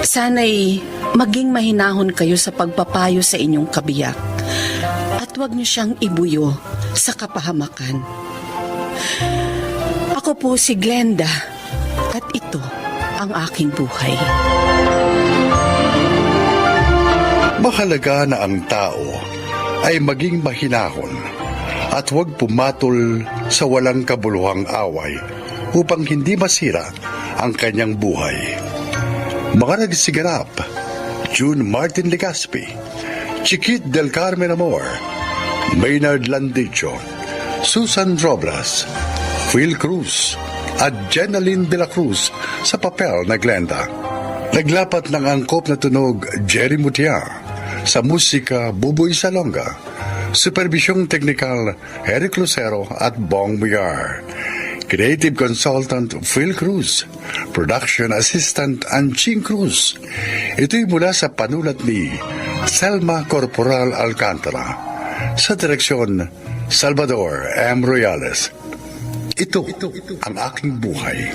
Sana'y maging mahinahon kayo sa pagpapayo sa inyong kabiyak at huwag niyo siyang ibuyo sa kapahamakan. Ako po si Glenda at ito ang aking buhay. Mahalaga na ang tao ay maging mahinahon at huwag pumatol sa walang kabuluhang away upang hindi masira ang kanyang buhay. Mga nagsiganap, June Martin Legaspi, Chiquit del Carmen Amor, Maynard Landicho, Susan Robles, Phil Cruz at Jenaline de la Cruz sa papel na Glenda. Naglapat ng angkop na tunog Jerry Mutia, sa musika Buboy Salonga, supervisyong teknikal Eric Lucero at Bong Migar, creative consultant Phil Cruz, production assistant Anching Cruz. Ito'y mula sa panulat ni Selma Corporal Alcantara, sa direksyon Salvador M. Royales. Ito ang aking buhay.